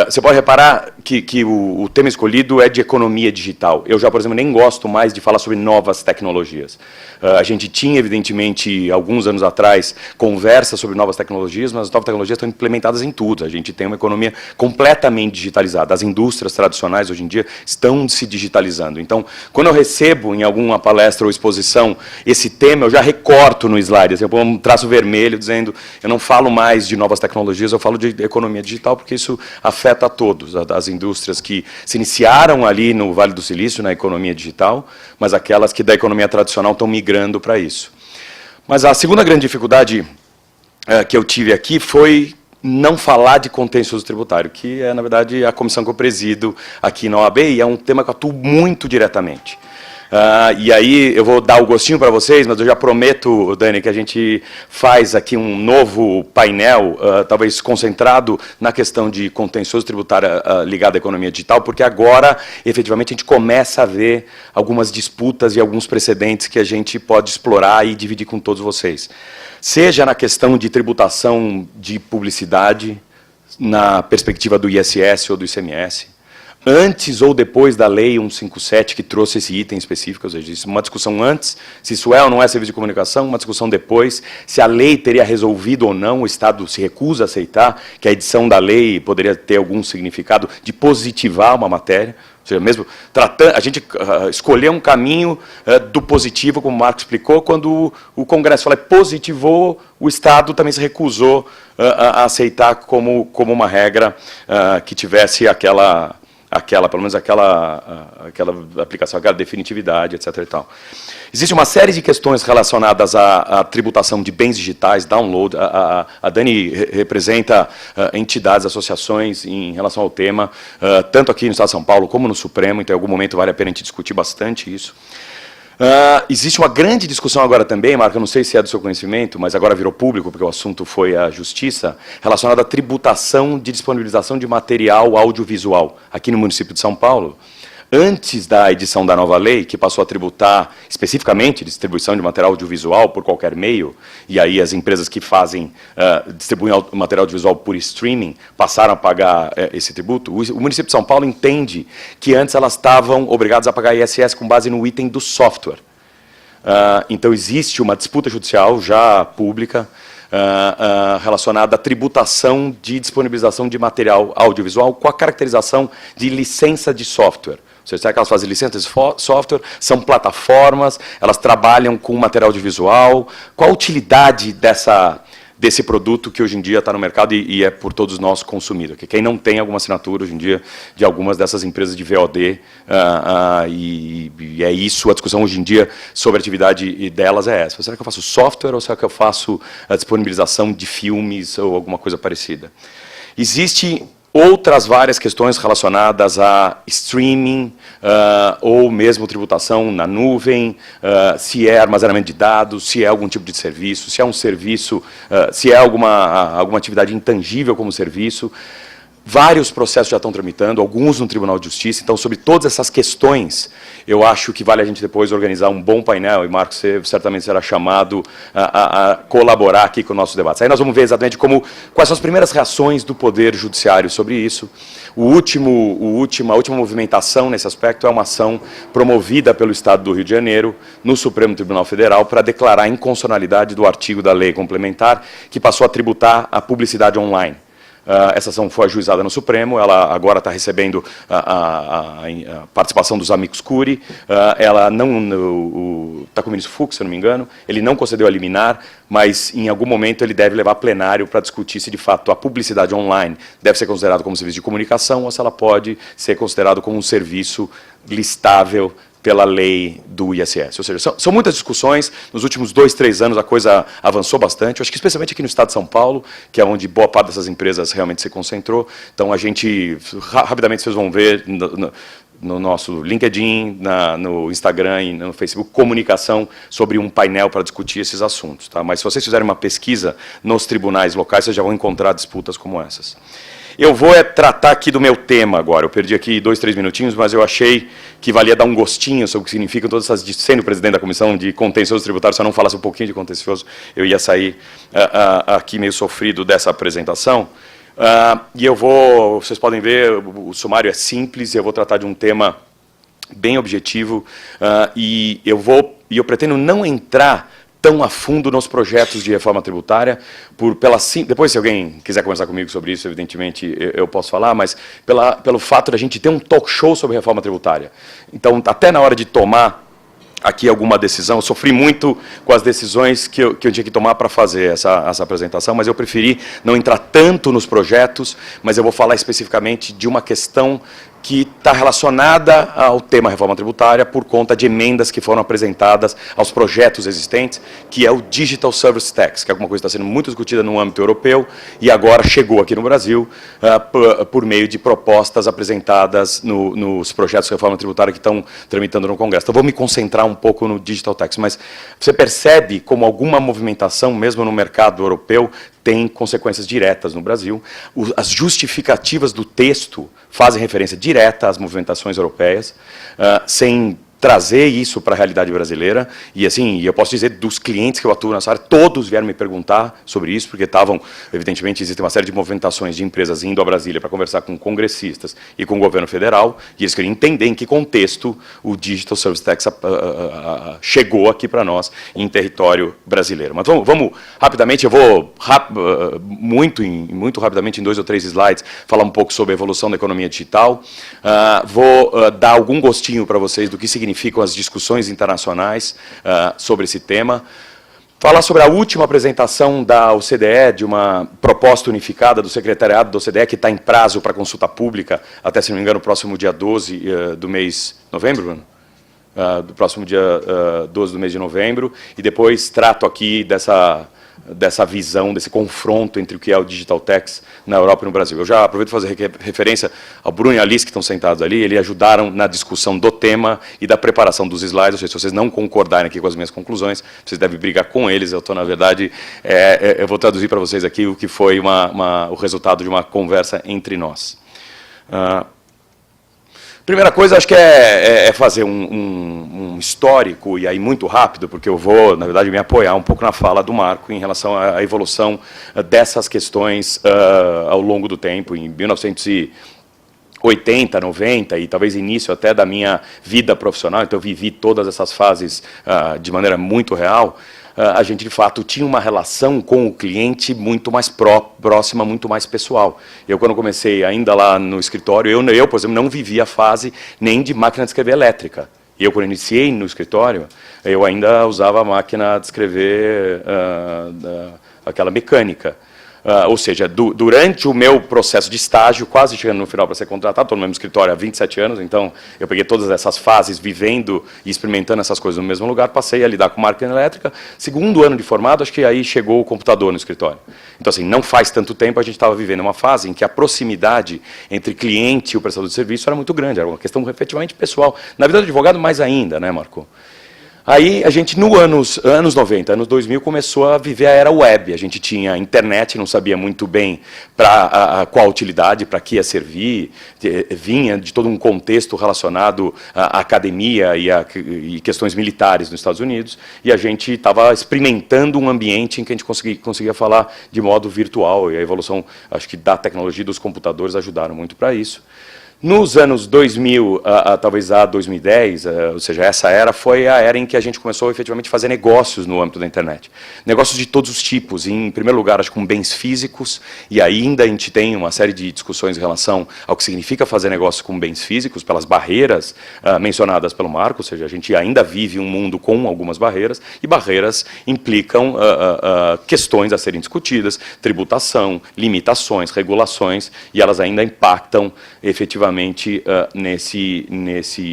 Você pode reparar que o tema escolhido é de economia digital. Eu já, por exemplo, nem gosto mais de falar sobre novas tecnologias. A gente tinha, evidentemente, alguns anos atrás, conversa sobre novas tecnologias, mas as novas tecnologias estão implementadas em tudo. A gente tem uma economia completamente digitalizada. As indústrias tradicionais, hoje em dia, estão se digitalizando. Então, quando eu recebo em alguma palestra ou exposição esse tema, eu já recorto no slide. Assim, eu ponho um traço vermelho dizendo, eu não falo mais de novas tecnologias, eu falo de economia digital, porque isso afeta a todos, as indústrias que se iniciaram ali no Vale do Silício, na economia digital, mas aquelas que da economia tradicional estão migrando para isso. Mas a segunda grande dificuldade que eu tive aqui foi não falar de contencioso tributário, que é, na verdade, a comissão que eu presido aqui na OAB, e é um tema que eu atuo muito diretamente. E aí eu vou dar o gostinho para vocês, mas eu já prometo, Dani, que a gente faz aqui um novo painel, talvez concentrado na questão de contencioso tributário ligado à economia digital, porque agora, efetivamente, a gente começa a ver algumas disputas e alguns precedentes que a gente pode explorar e dividir com todos vocês. Seja na questão de tributação de publicidade, na perspectiva do ISS ou do ICMS, antes ou depois da Lei 157, que trouxe esse item específico, ou seja, uma discussão antes, se isso é ou não é serviço de comunicação, uma discussão depois, se a lei teria resolvido ou não, o Estado se recusa a aceitar que a edição da lei poderia ter algum significado de positivar uma matéria, ou seja, mesmo tratando, a gente escolheu um caminho do positivo, como o Marco explicou, quando o Congresso falou positivou, o Estado também se recusou a aceitar como uma regra que tivesse pelo menos aquela aplicação, aquela definitividade, etc. e tal. Existe uma série de questões relacionadas à tributação de bens digitais, download. A Dani representa entidades, associações em relação ao tema, tanto aqui no Estado de São Paulo como no Supremo, então em algum momento vale a pena a gente discutir bastante isso. Existe uma grande discussão agora também, Marco, eu não sei se é do seu conhecimento, mas agora virou público, porque o assunto foi a Justiça, relacionada à tributação de disponibilização de material audiovisual aqui no município de São Paulo. Antes da edição da nova lei, que passou a tributar especificamente distribuição de material audiovisual por qualquer meio, e aí as empresas que distribuem material audiovisual por streaming passaram a pagar esse tributo, o município de São Paulo entende que antes elas estavam obrigadas a pagar ISS com base no item do software. Então existe uma disputa judicial já pública relacionada à tributação de disponibilização de material audiovisual com a caracterização de licença de software. Será que elas fazem licença de software? São plataformas? Elas trabalham com material audiovisual? Qual a utilidade desse produto que hoje em dia está no mercado e é por todos nós consumido. Que quem não tem alguma assinatura hoje em dia de algumas dessas empresas de VOD, e é isso, a discussão hoje em dia sobre a atividade delas é essa. Será que eu faço software ou será que eu faço a disponibilização de filmes ou alguma coisa parecida? Existe outras várias questões relacionadas a streaming, ou mesmo tributação na nuvem, se é armazenamento de dados, se é algum tipo de serviço, se é um serviço, se é alguma atividade intangível como serviço. Vários processos já estão tramitando, alguns no Tribunal de Justiça. Então, sobre todas essas questões, eu acho que vale a gente depois organizar um bom painel, e Marcos, você certamente será chamado a colaborar aqui com nossos debates. Aí nós vamos ver exatamente quais são as primeiras reações do Poder Judiciário sobre isso. A última movimentação nesse aspecto é uma ação promovida pelo Estado do Rio de Janeiro no Supremo Tribunal Federal para declarar a inconstitucionalidade do artigo da lei complementar que passou a tributar a publicidade online. Essa ação foi ajuizada no Supremo, ela agora está recebendo a participação dos amicus curiae, ela não está com o ministro Fux, se eu não me engano, ele não concedeu a liminar, mas em algum momento ele deve levar a plenário para discutir se de fato a publicidade online deve ser considerada como serviço de comunicação ou se ela pode ser considerada como um serviço listável pela lei do ISS. Ou seja, são muitas discussões. Nos últimos 2, 3 anos a coisa avançou bastante. Eu acho que especialmente aqui no estado de São Paulo, que é onde boa parte dessas empresas realmente se concentrou. Então a gente, rapidamente vocês vão ver no nosso LinkedIn, no Instagram e no Facebook, comunicação sobre um painel para discutir esses assuntos. Tá? Mas se vocês fizerem uma pesquisa nos tribunais locais, vocês já vão encontrar disputas como essas. Eu vou tratar aqui do meu tema agora. Eu perdi aqui 2, 3 minutinhos, mas eu achei que valia dar um gostinho sobre o que significam todas essas... Sendo presidente da Comissão de Contencioso Tributário, se eu não falasse um pouquinho de contencioso, eu ia sair aqui meio sofrido dessa apresentação. E eu vou... Vocês podem ver, o sumário é simples, eu vou tratar de um tema bem objetivo, e eu pretendo não entrar tão a fundo nos projetos de reforma tributária, depois se alguém quiser conversar comigo sobre isso, evidentemente eu posso falar, mas pelo fato de a gente ter um talk show sobre reforma tributária. Então, até na hora de tomar aqui alguma decisão, eu sofri muito com as decisões que eu tinha que tomar para fazer essa apresentação, mas eu preferi não entrar tanto nos projetos, mas eu vou falar especificamente de uma questão que está relacionada ao tema reforma tributária por conta de emendas que foram apresentadas aos projetos existentes, que é o Digital Service Tax, que é alguma coisa que está sendo muito discutida no âmbito europeu e agora chegou aqui no Brasil por meio de propostas apresentadas nos projetos de reforma tributária que estão tramitando no Congresso. Então, vou me concentrar um pouco no Digital Tax, mas você percebe como alguma movimentação, mesmo no mercado europeu, tem consequências diretas no Brasil. As justificativas do texto fazem referência direta às movimentações europeias, sem trazer isso para a realidade brasileira. E assim, eu posso dizer, dos clientes que eu atuo nessa área, todos vieram me perguntar sobre isso, porque evidentemente, existem uma série de movimentações de empresas indo a Brasília para conversar com congressistas e com o governo federal, e eles queriam entender em que contexto o Digital Service Tax chegou aqui para nós em território brasileiro. Mas vamos rapidamente, eu vou muito rapidamente, em 2 ou 3 slides, falar um pouco sobre a evolução da economia digital. Vou dar algum gostinho para vocês do que significam as discussões internacionais sobre esse tema. Falar sobre a última apresentação da OCDE, de uma proposta unificada do secretariado da OCDE, que está em prazo para consulta pública, até, se não me engano, o próximo dia 12 do mês de novembro, Bruno? Do próximo dia 12 do mês de novembro, e depois trato aqui dessa visão, desse confronto entre o que é o Digital Tax na Europa e no Brasil. Eu já aproveito para fazer referência ao Bruno e a Alice, que estão sentados ali, eles ajudaram na discussão do tema e da preparação dos slides. Ou seja, se vocês não concordarem aqui com as minhas conclusões, vocês devem brigar com eles. Eu estou, na verdade, eu vou traduzir para vocês aqui o que foi o resultado de uma conversa entre nós. Primeira coisa, acho que é fazer um histórico, e aí muito rápido, porque eu vou, na verdade, me apoiar um pouco na fala do Marco em relação à evolução dessas questões ao longo do tempo. Em 1980, 90 e talvez início até da minha vida profissional, então eu vivi todas essas fases de maneira muito real. A gente, de fato, tinha uma relação com o cliente muito mais próxima, muito mais pessoal. Eu, quando comecei ainda lá no escritório, eu, por exemplo, não vivia a fase nem de máquina de escrever elétrica. Eu, quando iniciei no escritório, eu ainda usava a máquina de escrever aquela mecânica. Ou seja, durante o meu processo de estágio, quase chegando no final para ser contratado, estou no mesmo escritório há 27 anos, então eu peguei todas essas fases, vivendo e experimentando essas coisas no mesmo lugar, passei a lidar com máquina elétrica. Segundo ano de formado, acho que aí chegou o computador no escritório. Então, assim, não faz tanto tempo, a gente estava vivendo uma fase em que a proximidade entre cliente e o prestador de serviço era muito grande, era uma questão efetivamente pessoal. Na vida do advogado, mais ainda, né, Marco? Aí a gente, no anos 90, anos 2000, começou a viver a era web. A gente tinha internet, não sabia muito bem qual a utilidade, para que ia servir, vinha de todo um contexto relacionado à academia e questões militares nos Estados Unidos, e a gente estava experimentando um ambiente em que a gente conseguia falar de modo virtual, e a evolução, acho que, da tecnologia e dos computadores ajudaram muito para isso. Nos anos 2000, talvez a 2010, ou seja, essa era foi a era em que a gente começou efetivamente a fazer negócios no âmbito da internet. Negócios de todos os tipos, em primeiro lugar, acho que com bens físicos, e ainda a gente tem uma série de discussões em relação ao que significa fazer negócio com bens físicos, pelas barreiras mencionadas pelo Marco, ou seja, a gente ainda vive um mundo com algumas barreiras, e barreiras implicam questões a serem discutidas, tributação, limitações, regulações, e elas ainda impactam efetivamente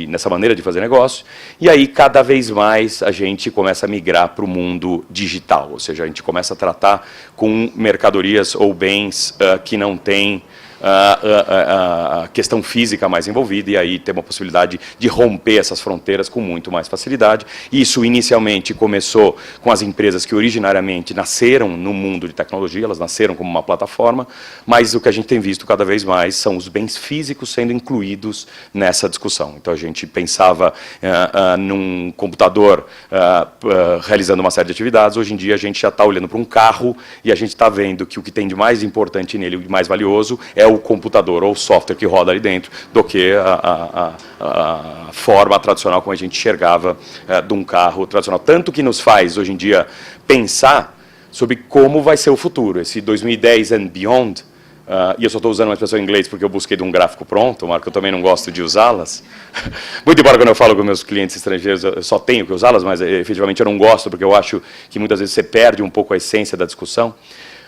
nessa maneira de fazer negócio, e aí cada vez mais a gente começa a migrar para o mundo digital, ou seja, a gente começa a tratar com mercadorias ou bens que não têm a questão física mais envolvida, e aí tem uma possibilidade de romper essas fronteiras com muito mais facilidade. Isso inicialmente começou com as empresas que originariamente nasceram no mundo de tecnologia, elas nasceram como uma plataforma, mas o que a gente tem visto cada vez mais são os bens físicos sendo incluídos nessa discussão. Então a gente pensava num computador realizando uma série de atividades, hoje em dia a gente já está olhando para um carro e a gente está vendo que o que tem de mais importante nele, o de mais valioso, é o computador ou o software que roda ali dentro, do que a forma tradicional como a gente enxergava de um carro tradicional. Tanto que nos faz, hoje em dia, pensar sobre como vai ser o futuro, esse 2010 and beyond. E eu só estou usando uma expressão em inglês porque eu busquei de um gráfico pronto, Marco, eu também não gosto de usá-las. Muito embora quando eu falo com meus clientes estrangeiros, eu só tenho que usá-las, mas efetivamente eu não gosto, porque eu acho que muitas vezes você perde um pouco a essência da discussão.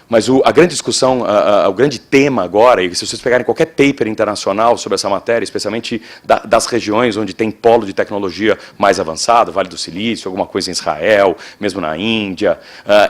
Mas a grande discussão, o grande tema agora, e se vocês pegarem qualquer paper internacional sobre essa matéria, especialmente das regiões onde tem polo de tecnologia mais avançado, Vale do Silício, alguma coisa em Israel, mesmo na Índia,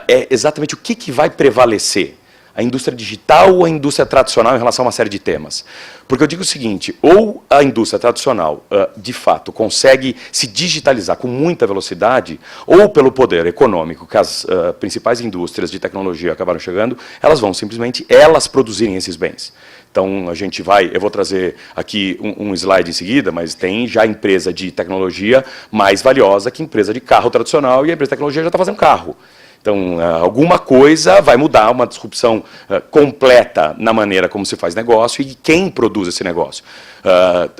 é exatamente o que vai prevalecer. A indústria digital ou a indústria tradicional em relação a uma série de temas? Porque eu digo o seguinte, ou a indústria tradicional, de fato, consegue se digitalizar com muita velocidade, ou pelo poder econômico que as principais indústrias de tecnologia acabaram chegando, elas vão simplesmente produzirem esses bens. Então, a gente eu vou trazer aqui um slide em seguida, mas tem já empresa de tecnologia mais valiosa que empresa de carro tradicional, e a empresa de tecnologia já está fazendo carro. Então, alguma coisa vai mudar, uma disrupção completa na maneira como se faz negócio e quem produz esse negócio.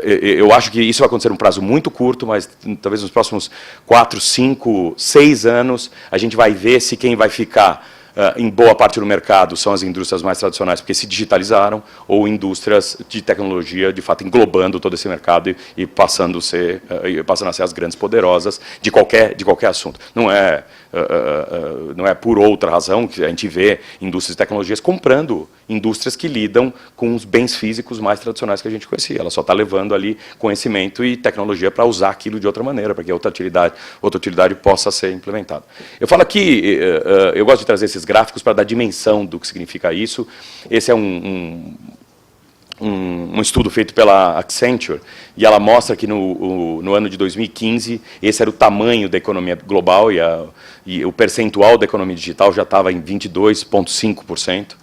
Eu acho que isso vai acontecer num prazo muito curto, mas talvez nos próximos 4, 5, 6 anos, a gente vai ver se quem vai ficar em boa parte do mercado são as indústrias mais tradicionais, porque se digitalizaram, ou indústrias de tecnologia, de fato, englobando todo esse mercado e passando a ser as grandes poderosas de qualquer assunto. Não é por outra razão que a gente vê indústrias de tecnologias comprando indústrias que lidam com os bens físicos mais tradicionais que a gente conhecia. Ela só está levando ali conhecimento e tecnologia para usar aquilo de outra maneira, para que outra utilidade possa ser implementada. Eu falo aqui, eu gosto de trazer esses gráficos para dar dimensão do que significa isso. Esse é um estudo feito pela Accenture, e ela mostra que no ano de 2015, esse era o tamanho da economia global, e o percentual da economia digital já estava em 22,5%.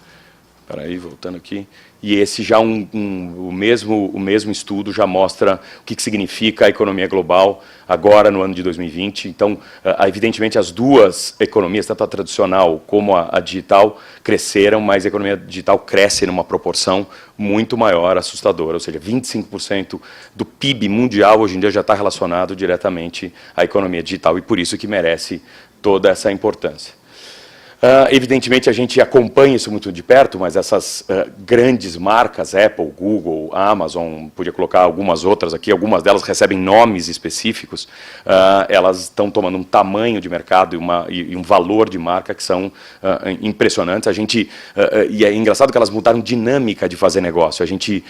Espera aí, voltando aqui. E esse já o mesmo estudo já mostra o que significa a economia global agora no ano de 2020. Então, evidentemente, as duas economias, tanto a tradicional como a digital, cresceram, mas a economia digital cresce numa proporção muito maior, assustadora. Ou seja, 25% do PIB mundial hoje em dia já está relacionado diretamente à economia digital, e por isso que merece toda essa importância. Evidentemente, a gente acompanha isso muito de perto, mas essas grandes marcas, Apple, Google, Amazon, podia colocar algumas outras aqui, algumas delas recebem nomes específicos, elas estão tomando um tamanho de mercado e um valor de marca que são impressionantes. E é engraçado que elas mudaram dinâmica de fazer negócio. A gente,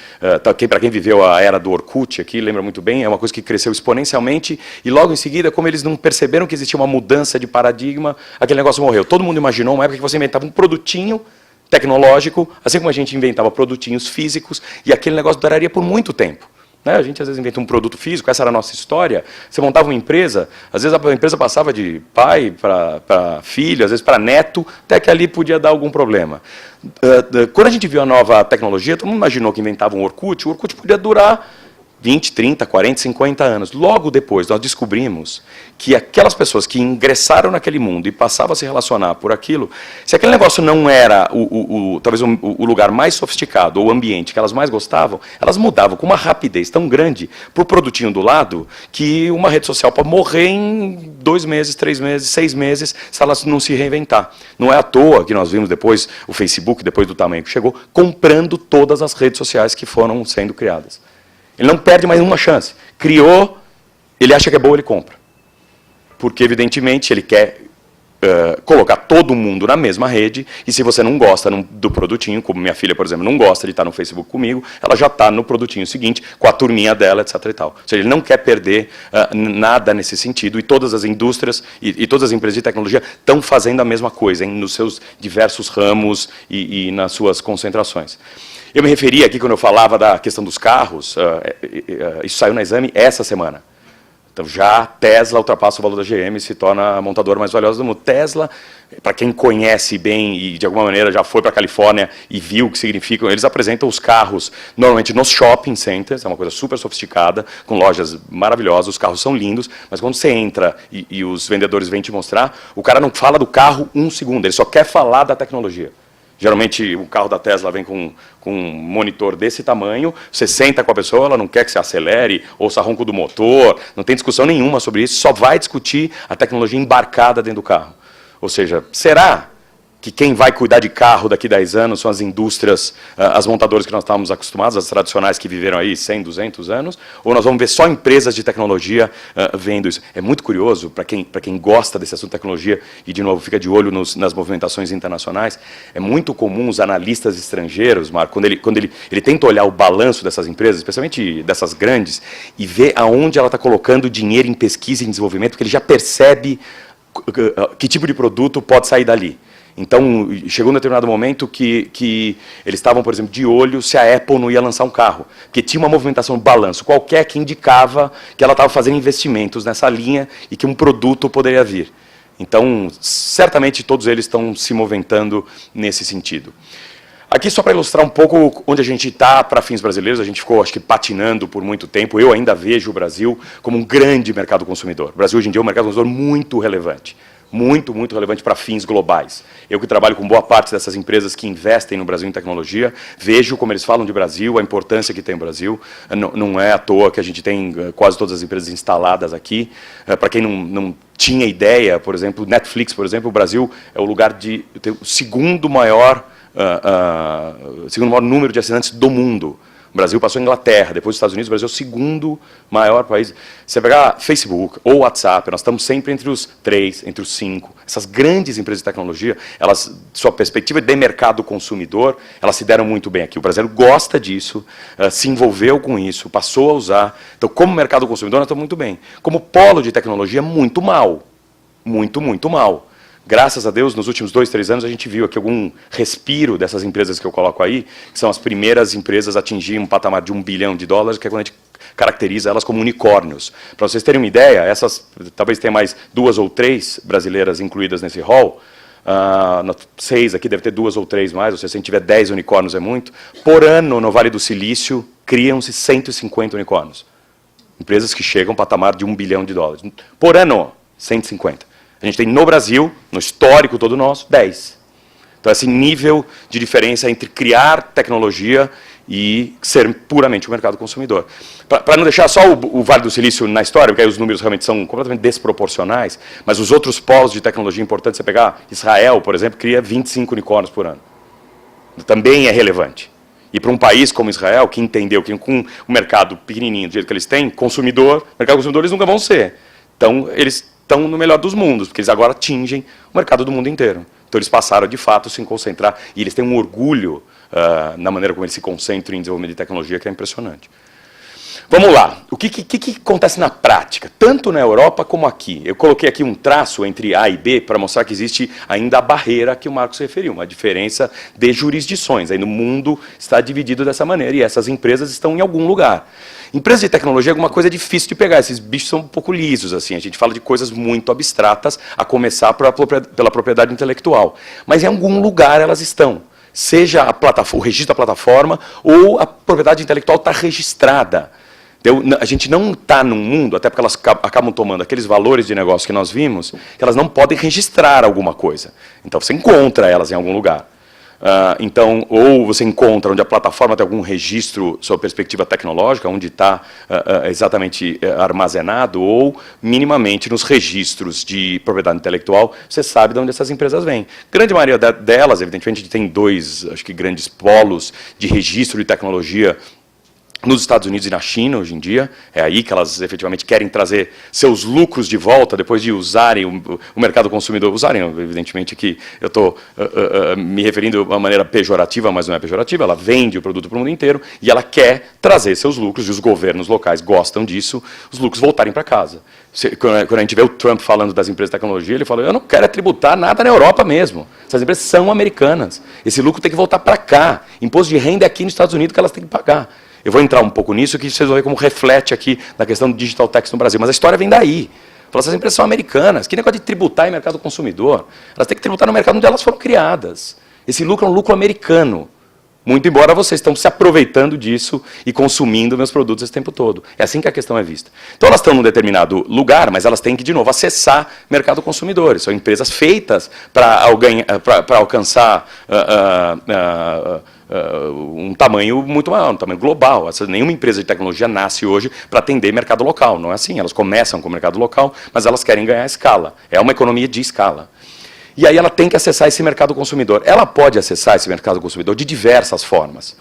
para quem viveu a era do Orkut aqui, lembra muito bem, é uma coisa que cresceu exponencialmente e logo em seguida, como eles não perceberam que existia uma mudança de paradigma, aquele negócio morreu. Todo mundo imaginou uma época que você inventava um produtinho tecnológico, assim como a gente inventava produtinhos físicos, e aquele negócio duraria por muito tempo. A gente, às vezes, inventa um produto físico, essa era a nossa história. Você montava uma empresa, às vezes a empresa passava de pai para filho, às vezes para neto, até que ali podia dar algum problema. Quando a gente viu a nova tecnologia, todo mundo imaginou que inventava um Orkut, o Orkut podia durar 20, 30, 40, 50 anos. Logo depois, nós descobrimos que aquelas pessoas que ingressaram naquele mundo e passavam a se relacionar por aquilo, se aquele negócio não era talvez o lugar mais sofisticado ou o ambiente que elas mais gostavam, elas mudavam com uma rapidez tão grande para o produtinho do lado que uma rede social pode morrer em 2 meses, 3 meses, 6 meses, se ela não se reinventar. Não é à toa que nós vimos depois o Facebook, depois do tamanho que chegou, comprando todas as redes sociais que foram sendo criadas. Ele não perde mais uma chance. Criou, ele acha que é boa, ele compra. Porque, evidentemente, ele quer colocar todo mundo na mesma rede, e se você não gosta do produtinho, como minha filha, por exemplo, não gosta de estar no Facebook comigo, ela já está no produtinho seguinte, com a turminha dela, etc. e tal. Ou seja, ele não quer perder nada nesse sentido, e todas as indústrias e todas as empresas de tecnologia estão fazendo a mesma coisa, nos seus diversos ramos e nas suas concentrações. Eu me referi aqui, quando eu falava da questão dos carros, isso saiu na Exame essa semana. Então, já Tesla ultrapassa o valor da GM e se torna a montadora mais valiosa do mundo. Tesla, para quem conhece bem e, de alguma maneira, já foi para a Califórnia e viu o que significam, eles apresentam os carros, normalmente, nos shopping centers, é uma coisa super sofisticada, com lojas maravilhosas, os carros são lindos, mas quando você entra e os vendedores vêm te mostrar, o cara não fala do carro um segundo, ele só quer falar da tecnologia. Geralmente, o carro da Tesla vem com um monitor desse tamanho, você senta com a pessoa, ela não quer que você acelere, ouça ronco do motor, não tem discussão nenhuma sobre isso, só vai discutir a tecnologia embarcada dentro do carro. Ou seja, será que quem vai cuidar de carro daqui a 10 anos são as indústrias, as montadoras que nós estávamos acostumados, as tradicionais que viveram aí 100, 200 anos, ou nós vamos ver só empresas de tecnologia vendo isso? É muito curioso, para quem gosta desse assunto de tecnologia, e de novo fica de olho nas movimentações internacionais, é muito comum os analistas estrangeiros, Marco, quando ele tenta olhar o balanço dessas empresas, especialmente dessas grandes, e ver aonde ela está colocando dinheiro em pesquisa e desenvolvimento, porque ele já percebe que tipo de produto pode sair dali. Então, chegou um determinado momento que eles estavam, por exemplo, de olho se a Apple não ia lançar um carro, porque tinha uma movimentação, um balanço qualquer que indicava que ela estava fazendo investimentos nessa linha e que um produto poderia vir. Então, certamente todos eles estão se movimentando nesse sentido. Aqui, só para ilustrar um pouco onde a gente está para fins brasileiros, a gente ficou, acho que, patinando por muito tempo. Eu ainda vejo o Brasil como um grande mercado consumidor. O Brasil, hoje em dia, é um mercado consumidor muito relevante. Muito, muito relevante para fins globais. Eu que trabalho com boa parte dessas empresas que investem no Brasil em tecnologia, vejo como eles falam de Brasil, a importância que tem o Brasil. Não é à toa que a gente tem quase todas as empresas instaladas aqui. Para quem não tinha ideia, por exemplo, Netflix, por exemplo, o Brasil é o lugar de ter o segundo maior número de assinantes do mundo. O Brasil passou a Inglaterra, depois os Estados Unidos, o Brasil é o segundo maior país. Você pegar Facebook ou WhatsApp, nós estamos sempre entre os 3, entre os 5. Essas grandes empresas de tecnologia, elas, sua perspectiva de mercado consumidor, elas se deram muito bem aqui. O brasileiro gosta disso, se envolveu com isso, passou a usar. Então, como mercado consumidor, nós estamos muito bem. Como polo de tecnologia, muito mal. Muito, muito mal. Graças a Deus, nos últimos 2, 3 anos, a gente viu aqui algum respiro dessas empresas que eu coloco aí, que são as primeiras empresas a atingir um patamar de $1 bilhão, que é quando a gente caracteriza elas como unicórnios. Para vocês terem uma ideia, essas talvez tenha mais 2 ou 3 brasileiras incluídas nesse hall, 6 aqui deve ter 2 ou 3 mais, ou seja, se a gente tiver 10 unicórnios é muito. Por ano, no Vale do Silício, criam-se 150 unicórnios. Empresas que chegam ao patamar de $1 bilhão. Por ano, 150. A gente tem no Brasil, no histórico todo nosso, 10. Então, esse nível de diferença entre criar tecnologia e ser puramente um mercado consumidor. Para não deixar só o Vale do Silício na história, porque aí os números realmente são completamente desproporcionais, mas os outros polos de tecnologia importantes, você pegar Israel, por exemplo, cria 25 unicórnios por ano. Também é relevante. E para um país como Israel, que entendeu que com um mercado pequenininho, do jeito que eles têm, mercado consumidor eles nunca vão ser. Então, eles estão no melhor dos mundos, porque eles agora atingem o mercado do mundo inteiro. Então, eles passaram, de fato, a se concentrar, e eles têm um orgulho na maneira como eles se concentram em desenvolvimento de tecnologia, que é impressionante. Vamos lá. O que acontece na prática, tanto na Europa como aqui? Eu coloquei aqui um traço entre A e B para mostrar que existe ainda a barreira que o Marcos se referiu, uma diferença de jurisdições. Aí no mundo está dividido dessa maneira, e essas empresas estão em algum lugar. Empresas de tecnologia é alguma coisa difícil de pegar, esses bichos são um pouco lisos, assim. A gente fala de coisas muito abstratas, a começar pela propriedade intelectual. Mas em algum lugar elas estão. Seja o registro da plataforma ou a propriedade intelectual está registrada. A gente não está num mundo, até porque elas acabam tomando aqueles valores de negócio que nós vimos, que elas não podem registrar alguma coisa. Então, você encontra elas em algum lugar. Então, ou você encontra onde a plataforma tem algum registro sob perspectiva tecnológica, onde está exatamente armazenado, ou minimamente nos registros de propriedade intelectual, você sabe de onde essas empresas vêm. Grande maioria delas, evidentemente, a gente tem dois, acho que grandes polos de registro de tecnologia nos Estados Unidos e na China, hoje em dia. É aí que elas efetivamente querem trazer seus lucros de volta, depois de usarem o mercado consumidor. Usarem, evidentemente, que eu estou me referindo de uma maneira pejorativa, mas não é pejorativa. Ela vende o produto para o mundo inteiro e ela quer trazer seus lucros, e os governos locais gostam disso, os lucros voltarem para casa. Quando a gente vê o Trump falando das empresas de tecnologia, ele fala, eu não quero tributar nada na Europa mesmo. Essas empresas são americanas. Esse lucro tem que voltar para cá. Imposto de renda é aqui nos Estados Unidos que elas têm que pagar. Eu vou entrar um pouco nisso, que vocês vão ver como reflete aqui na questão do digital tax no Brasil. Mas a história vem daí. Essas empresas são americanas. Que negócio de tributar em mercado consumidor? Elas têm que tributar no mercado onde elas foram criadas. Esse lucro é um lucro americano. Muito embora vocês estão se aproveitando disso e consumindo meus produtos esse tempo todo. É assim que a questão é vista. Então elas estão num determinado lugar, mas elas têm que, de novo, acessar mercado consumidor. São empresas feitas para alcançar um tamanho muito maior, um tamanho global. Nenhuma empresa de tecnologia nasce hoje para atender mercado local. Não é assim. Elas começam com o mercado local, mas elas querem ganhar escala. É uma economia de escala. E aí ela tem que acessar esse mercado consumidor. Ela pode acessar esse mercado consumidor de diversas formas.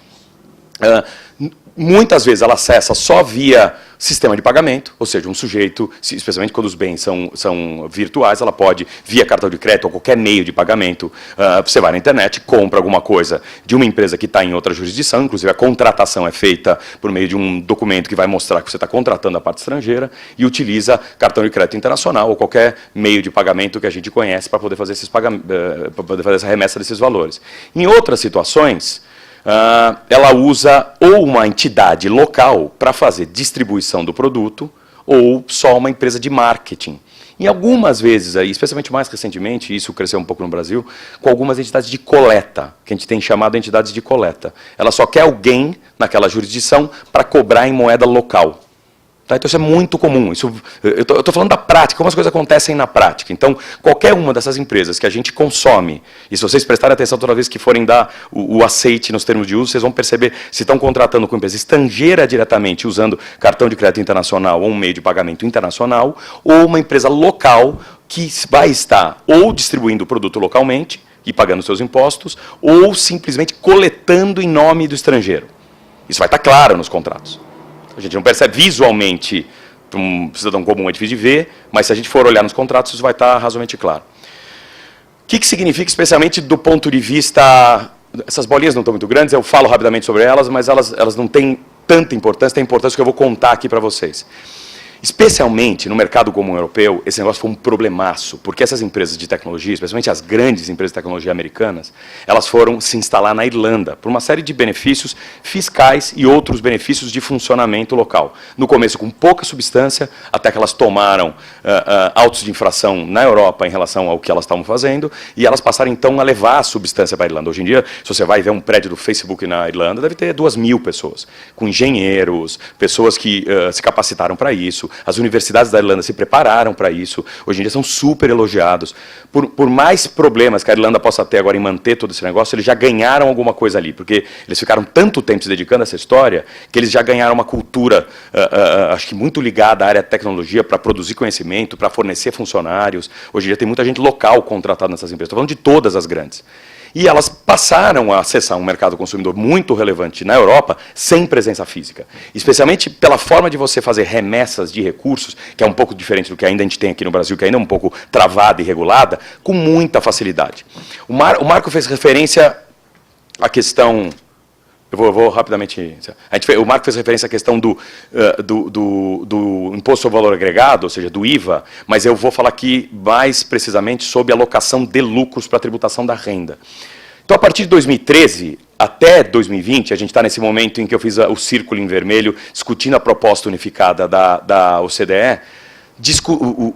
Muitas vezes ela acessa só via sistema de pagamento, ou seja, um sujeito, especialmente quando os bens são virtuais, ela pode, via cartão de crédito ou qualquer meio de pagamento, você vai na internet, compra alguma coisa de uma empresa que está em outra jurisdição, inclusive a contratação é feita por meio de um documento que vai mostrar que você está contratando a parte estrangeira, e utiliza cartão de crédito internacional ou qualquer meio de pagamento que a gente conhece para poder fazer para poder fazer essa remessa desses valores. Em outras situações, ela usa ou uma entidade local para fazer distribuição do produto, ou só uma empresa de marketing. E algumas vezes, aí, especialmente mais recentemente, isso cresceu um pouco no Brasil, com algumas entidades de coleta, que a gente tem chamado de entidades de coleta. Ela só quer alguém naquela jurisdição para cobrar em moeda local. Tá? Então isso é muito comum. Eu estou falando da prática, como as coisas acontecem na prática. Então, qualquer uma dessas empresas que a gente consome, e se vocês prestarem atenção toda vez que forem dar o aceite nos termos de uso, vocês vão perceber se estão contratando com empresa estrangeira diretamente, usando cartão de crédito internacional ou um meio de pagamento internacional, ou uma empresa local que vai estar ou distribuindo o produto localmente e pagando seus impostos, ou simplesmente coletando em nome do estrangeiro. Isso vai estar claro nos contratos. A gente não percebe visualmente, para um cidadão comum é difícil de ver, mas se a gente for olhar nos contratos, isso vai estar razoavelmente claro. O que significa, especialmente do ponto de vista... Essas bolinhas não estão muito grandes, eu falo rapidamente sobre elas, mas elas não têm tanta importância, tem a importância que eu vou contar aqui para vocês. Especialmente no mercado comum europeu, esse negócio foi um problemaço, porque essas empresas de tecnologia, especialmente as grandes empresas de tecnologia americanas, elas foram se instalar na Irlanda, por uma série de benefícios fiscais e outros benefícios de funcionamento local. No começo com pouca substância, até que elas tomaram autos de infração na Europa em relação ao que elas estavam fazendo, e elas passaram então a levar a substância para a Irlanda. Hoje em dia, se você vai ver um prédio do Facebook na Irlanda, deve ter 2.000 pessoas, com engenheiros, pessoas que se capacitaram para isso, as universidades da Irlanda se prepararam para isso, hoje em dia são super elogiados. Por mais problemas que a Irlanda possa ter agora em manter todo esse negócio, eles já ganharam alguma coisa ali, porque eles ficaram tanto tempo se dedicando a essa história, que eles já ganharam uma cultura, acho que muito ligada à área de tecnologia, para produzir conhecimento, para fornecer funcionários. Hoje em dia tem muita gente local contratada nessas empresas, estou falando de todas as grandes. E elas passaram a acessar um mercado consumidor muito relevante na Europa, sem presença física. Especialmente pela forma de você fazer remessas de recursos, que é um pouco diferente do que ainda a gente tem aqui no Brasil, que ainda é um pouco travada e regulada, com muita facilidade. O Marco fez referência à questão... Eu vou rapidamente... O Marco fez referência à questão do imposto sobre valor agregado, ou seja, do IVA, mas eu vou falar aqui mais precisamente sobre a alocação de lucros para a tributação da renda. Então, a partir de 2013 até 2020, a gente está nesse momento em que eu fiz o círculo em vermelho, discutindo a proposta unificada da OCDE,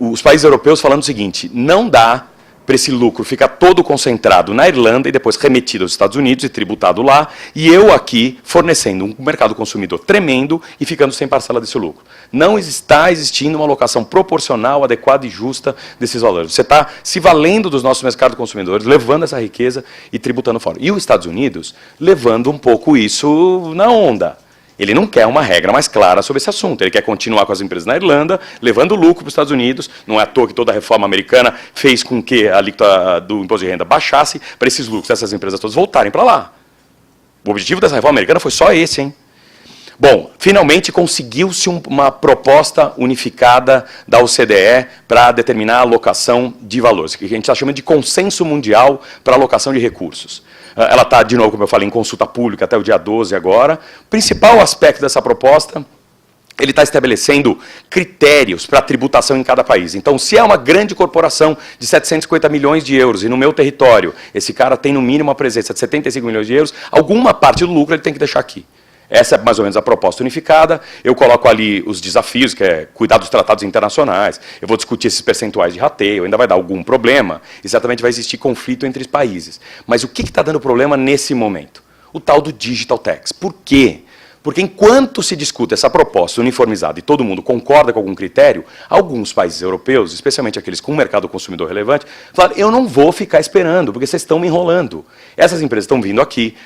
os países europeus falando o seguinte: não dá para esse lucro ficar todo concentrado na Irlanda e depois remetido aos Estados Unidos e tributado lá, e eu aqui fornecendo um mercado consumidor tremendo e ficando sem parcela desse lucro. Não está existindo uma alocação proporcional, adequada e justa desses valores. Você está se valendo dos nossos mercados consumidores, levando essa riqueza e tributando fora. E os Estados Unidos levando um pouco isso na onda. Ele não quer uma regra mais clara sobre esse assunto. Ele quer continuar com as empresas na Irlanda, levando lucro para os Estados Unidos. Não é à toa que toda a reforma americana fez com que a alíquota do imposto de renda baixasse para esses lucros dessas empresas todas voltarem para lá. O objetivo dessa reforma americana foi só esse, hein? Bom, finalmente conseguiu-se uma proposta unificada da OCDE para determinar a alocação de valores, que a gente está chamando de consenso mundial para alocação de recursos. Ela está, de novo, como eu falei, em consulta pública até o dia 12 agora. O principal aspecto dessa proposta, ele está estabelecendo critérios para tributação em cada país. Então, se é uma grande corporação de 750 milhões de euros e no meu território esse cara tem no mínimo uma presença de 75 milhões de euros, alguma parte do lucro ele tem que deixar aqui. Essa é mais ou menos a proposta unificada. Eu coloco ali os desafios, que é cuidar dos tratados internacionais. Eu vou discutir esses percentuais de rateio, ainda vai dar algum problema. Exatamente, vai existir conflito entre os países. Mas o que está dando problema nesse momento? O tal do Digital Tax. Por quê? Porque enquanto se discute essa proposta uniformizada e todo mundo concorda com algum critério, alguns países europeus, especialmente aqueles com um mercado consumidor relevante, falam: eu não vou ficar esperando, porque vocês estão me enrolando. Essas empresas estão vindo aqui,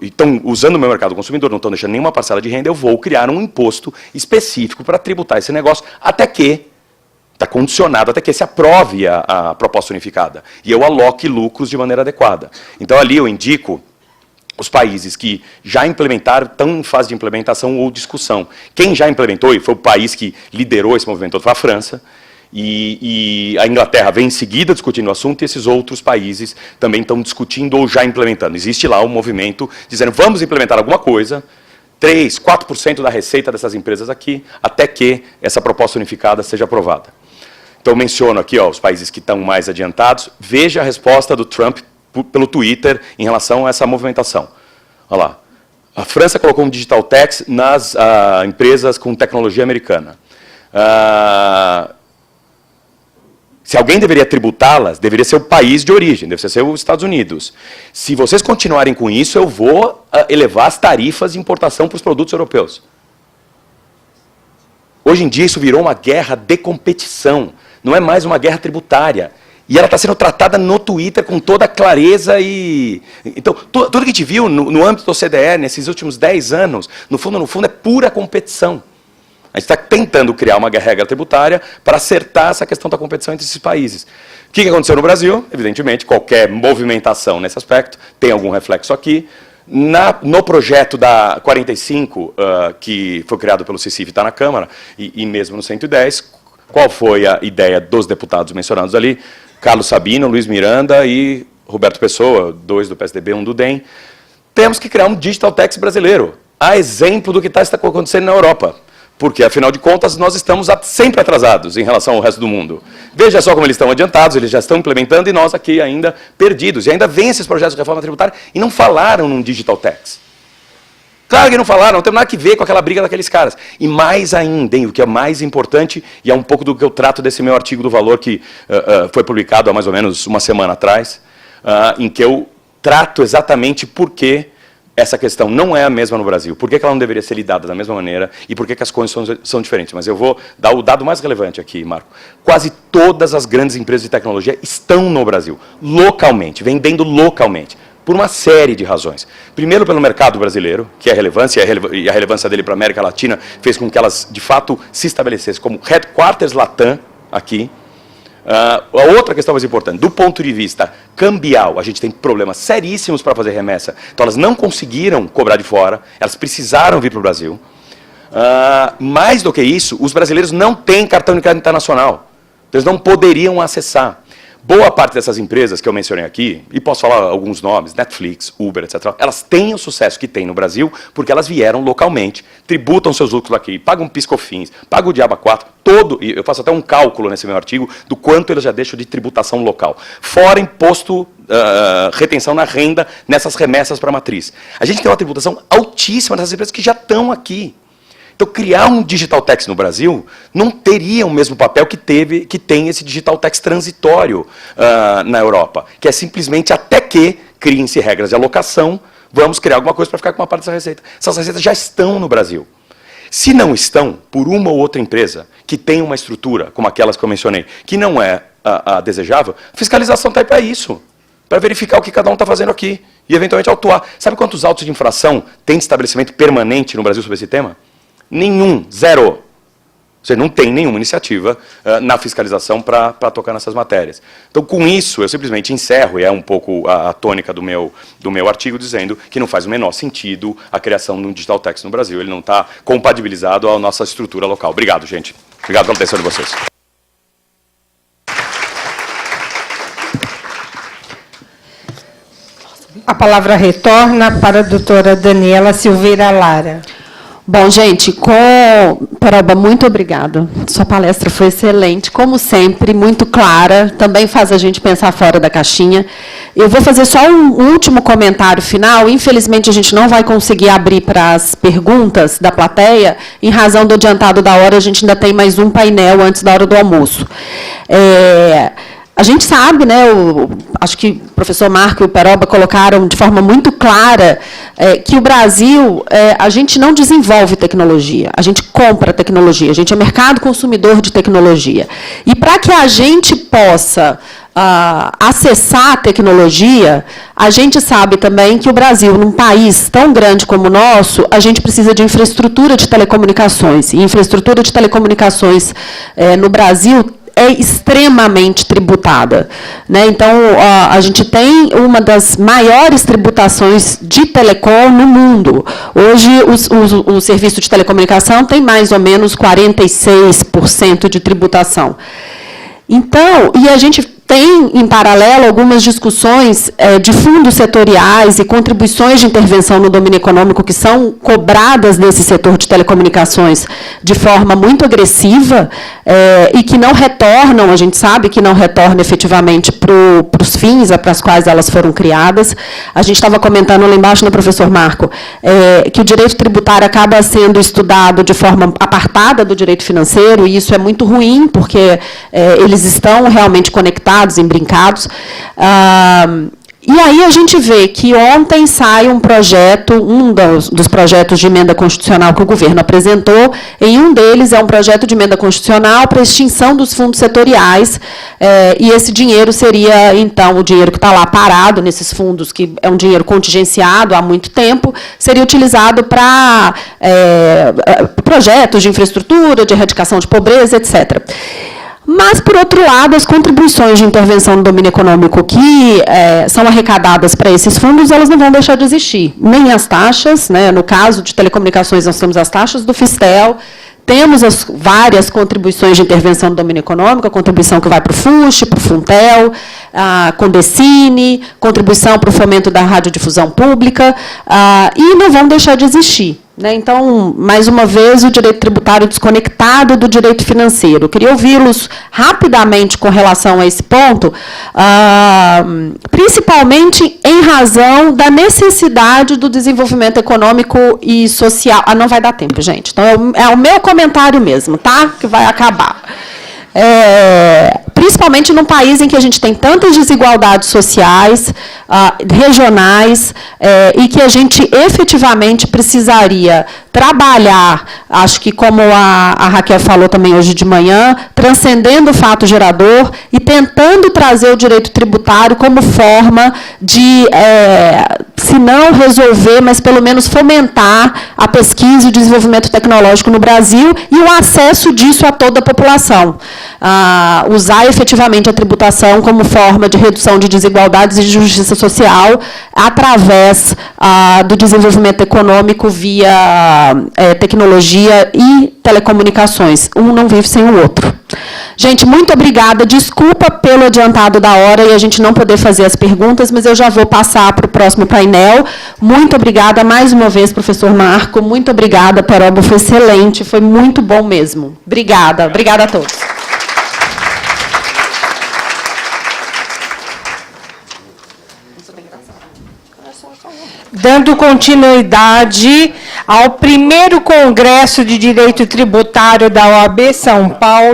estão usando o meu mercado consumidor, não estão deixando nenhuma parcela de renda, eu vou criar um imposto específico para tributar esse negócio, até que, está condicionado, até que se aprove a proposta unificada, e eu aloque lucros de maneira adequada. Então, ali eu indico os países que já implementaram, estão em fase de implementação ou discussão. Quem já implementou, e foi o país que liderou esse movimento, foi a França, e a Inglaterra vem em seguida discutindo o assunto, e esses outros países também estão discutindo ou já implementando. Existe lá um movimento dizendo: vamos implementar alguma coisa, 3%, 4% da receita dessas empresas aqui, até que essa proposta unificada seja aprovada. Então, eu menciono aqui os países que estão mais adiantados. Veja a resposta do Trump pelo Twitter em relação a essa movimentação. Olha lá. A França colocou um digital tax nas empresas com tecnologia americana. Se alguém deveria tributá-las, deveria ser o país de origem, deve ser os Estados Unidos. Se vocês continuarem com isso, eu vou elevar as tarifas de importação para os produtos europeus. Hoje em dia, isso virou uma guerra de competição, não é mais uma guerra tributária. E ela está sendo tratada no Twitter com toda a clareza e... Então, tudo que a gente viu no âmbito do OCDE, nesses últimos 10 anos, no fundo, é pura competição. A gente está tentando criar uma regra tributária para acertar essa questão da competição entre esses países. O que aconteceu no Brasil? Evidentemente, qualquer movimentação nesse aspecto tem algum reflexo aqui. No projeto da 45, que foi criado pelo CICIF e está na Câmara, e mesmo no 110, qual foi a ideia dos deputados mencionados ali? Carlos Sabino, Luiz Miranda e Roberto Pessoa, 2 do PSDB, 1 do DEM. Temos que criar um digital tax brasileiro, a exemplo do que está acontecendo na Europa. Porque, afinal de contas, nós estamos sempre atrasados em relação ao resto do mundo. Veja só como eles estão adiantados, eles já estão implementando, e nós aqui ainda perdidos. E ainda vêm esses projetos de reforma tributária e não falaram num digital tax. Claro que não falaram, não tem nada a ver com aquela briga daqueles caras. E mais ainda, o que é mais importante, e é um pouco do que eu trato desse meu artigo do Valor, que foi publicado há mais ou menos uma semana atrás, em que eu trato exatamente por que essa questão não é a mesma no Brasil. Por que ela não deveria ser lidada da mesma maneira e por que as condições são diferentes? Mas eu vou dar o dado mais relevante aqui, Marco. Quase todas as grandes empresas de tecnologia estão no Brasil, localmente, vendendo localmente, por uma série de razões. Primeiro, pelo mercado brasileiro, que é a relevância, e a relevância dele para a América Latina fez com que elas, de fato, se estabelecessem como headquarters Latam aqui. A outra questão mais importante, do ponto de vista cambial, a gente tem problemas seríssimos para fazer remessa. Então, elas não conseguiram cobrar de fora, elas precisaram vir para o Brasil. Mais do que isso, os brasileiros não têm cartão de crédito internacional. Eles não poderiam acessar. Boa parte dessas empresas que eu mencionei aqui, e posso falar alguns nomes, Netflix, Uber, etc., elas têm o sucesso que têm no Brasil porque elas vieram localmente, tributam seus lucros aqui, pagam PIS/COFINS, pagam o Diaba 4, e eu faço até um cálculo nesse meu artigo do quanto eles já deixam de tributação local. Fora imposto, retenção na renda nessas remessas para a matriz. A gente tem uma tributação altíssima dessas empresas que já estão aqui. Então, criar um Digital Tax no Brasil não teria o mesmo papel que tem esse Digital Tax transitório na Europa, que é simplesmente até que criem-se regras de alocação, vamos criar alguma coisa para ficar com uma parte dessa receita. Essas receitas já estão no Brasil. Se não estão, por uma ou outra empresa que tem uma estrutura, como aquelas que eu mencionei, que não é a desejável, a fiscalização está aí para isso, para verificar o que cada um está fazendo aqui e, eventualmente, autuar. Sabe quantos autos de infração tem de estabelecimento permanente no Brasil sobre esse tema? Nenhum, zero. Você não tem nenhuma iniciativa na fiscalização para tocar nessas matérias. Então, com isso, eu simplesmente encerro, e é um pouco a tônica do meu artigo, dizendo que não faz o menor sentido a criação de um Digital Tax no Brasil. Ele não está compatibilizado à nossa estrutura local. Obrigado, gente. Obrigado pela atenção de vocês. A palavra retorna para a doutora Daniela Silveira Lara. Bom, gente, Peroba, muito obrigada. Sua palestra foi excelente, como sempre, muito clara, também faz a gente pensar fora da caixinha. Eu vou fazer só um último comentário final. Infelizmente, a gente não vai conseguir abrir para as perguntas da plateia, em razão do adiantado da hora, a gente ainda tem mais um painel antes da hora do almoço. A gente sabe, né, acho que o professor Marco e o Peroba colocaram de forma muito clara que o Brasil, a gente não desenvolve tecnologia, a gente compra tecnologia, a gente é mercado consumidor de tecnologia. E para que a gente possa acessar a tecnologia, a gente sabe também que o Brasil, num país tão grande como o nosso, a gente precisa de infraestrutura de telecomunicações. E infraestrutura de telecomunicações no Brasil é extremamente tributada, né? Então, a gente tem uma das maiores tributações de telecom no mundo. Hoje, o serviço de telecomunicação tem mais ou menos 46% de tributação. Então, e a gente tem, em paralelo, algumas discussões de fundos setoriais e contribuições de intervenção no domínio econômico que são cobradas nesse setor de telecomunicações de forma muito agressiva e que não retornam, a gente sabe que não retornam efetivamente para os fins para os quais elas foram criadas. A gente estava comentando lá embaixo, né, professor Marco, que o direito tributário acaba sendo estudado de forma apartada do direito financeiro, e isso é muito ruim, porque eles estão realmente conectados, embrincados. E aí a gente vê que ontem sai um projeto, um dos projetos de emenda constitucional que o governo apresentou, em um deles é um projeto de emenda constitucional para a extinção dos fundos setoriais, e esse dinheiro seria, então, o dinheiro que está lá parado nesses fundos, que é um dinheiro contingenciado há muito tempo, seria utilizado para projetos de infraestrutura, de erradicação de pobreza, etc. Mas, por outro lado, as contribuições de intervenção no domínio econômico que são arrecadadas para esses fundos, elas não vão deixar de existir. Nem as taxas, né? No caso de telecomunicações, nós temos as taxas do Fistel, temos as várias contribuições de intervenção no domínio econômico, a contribuição que vai para o FUSH, para o Funtel, a Condecine, contribuição para o fomento da radiodifusão pública, e não vão deixar de existir. Então, mais uma vez, o direito tributário desconectado do direito financeiro. Eu queria ouvi-los rapidamente com relação a esse ponto, principalmente em razão da necessidade do desenvolvimento econômico e social. Não vai dar tempo, gente. Então, é o meu comentário mesmo, tá? Que vai acabar. principalmente num país em que a gente tem tantas desigualdades sociais, regionais, e que a gente efetivamente precisaria trabalhar, acho que como a Raquel falou também hoje de manhã, transcendendo o fato gerador e tentando trazer o direito tributário como forma de, se não resolver, mas pelo menos fomentar a pesquisa e o desenvolvimento tecnológico no Brasil e o acesso disso a toda a população. Usar efetivamente a tributação como forma de redução de desigualdades e de justiça social através do desenvolvimento econômico via tecnologia e telecomunicações. Um não vive sem o outro. Gente, muito obrigada. Desculpa pelo adiantado da hora e a gente não poder fazer as perguntas, mas eu já vou passar para o próximo painel. Muito obrigada mais uma vez, professor Marco. Muito obrigada, Peroba. Foi excelente, foi muito bom mesmo. Obrigada. Obrigada a todos. Dando continuidade ao primeiro Congresso de Direito Tributário da OAB São Paulo,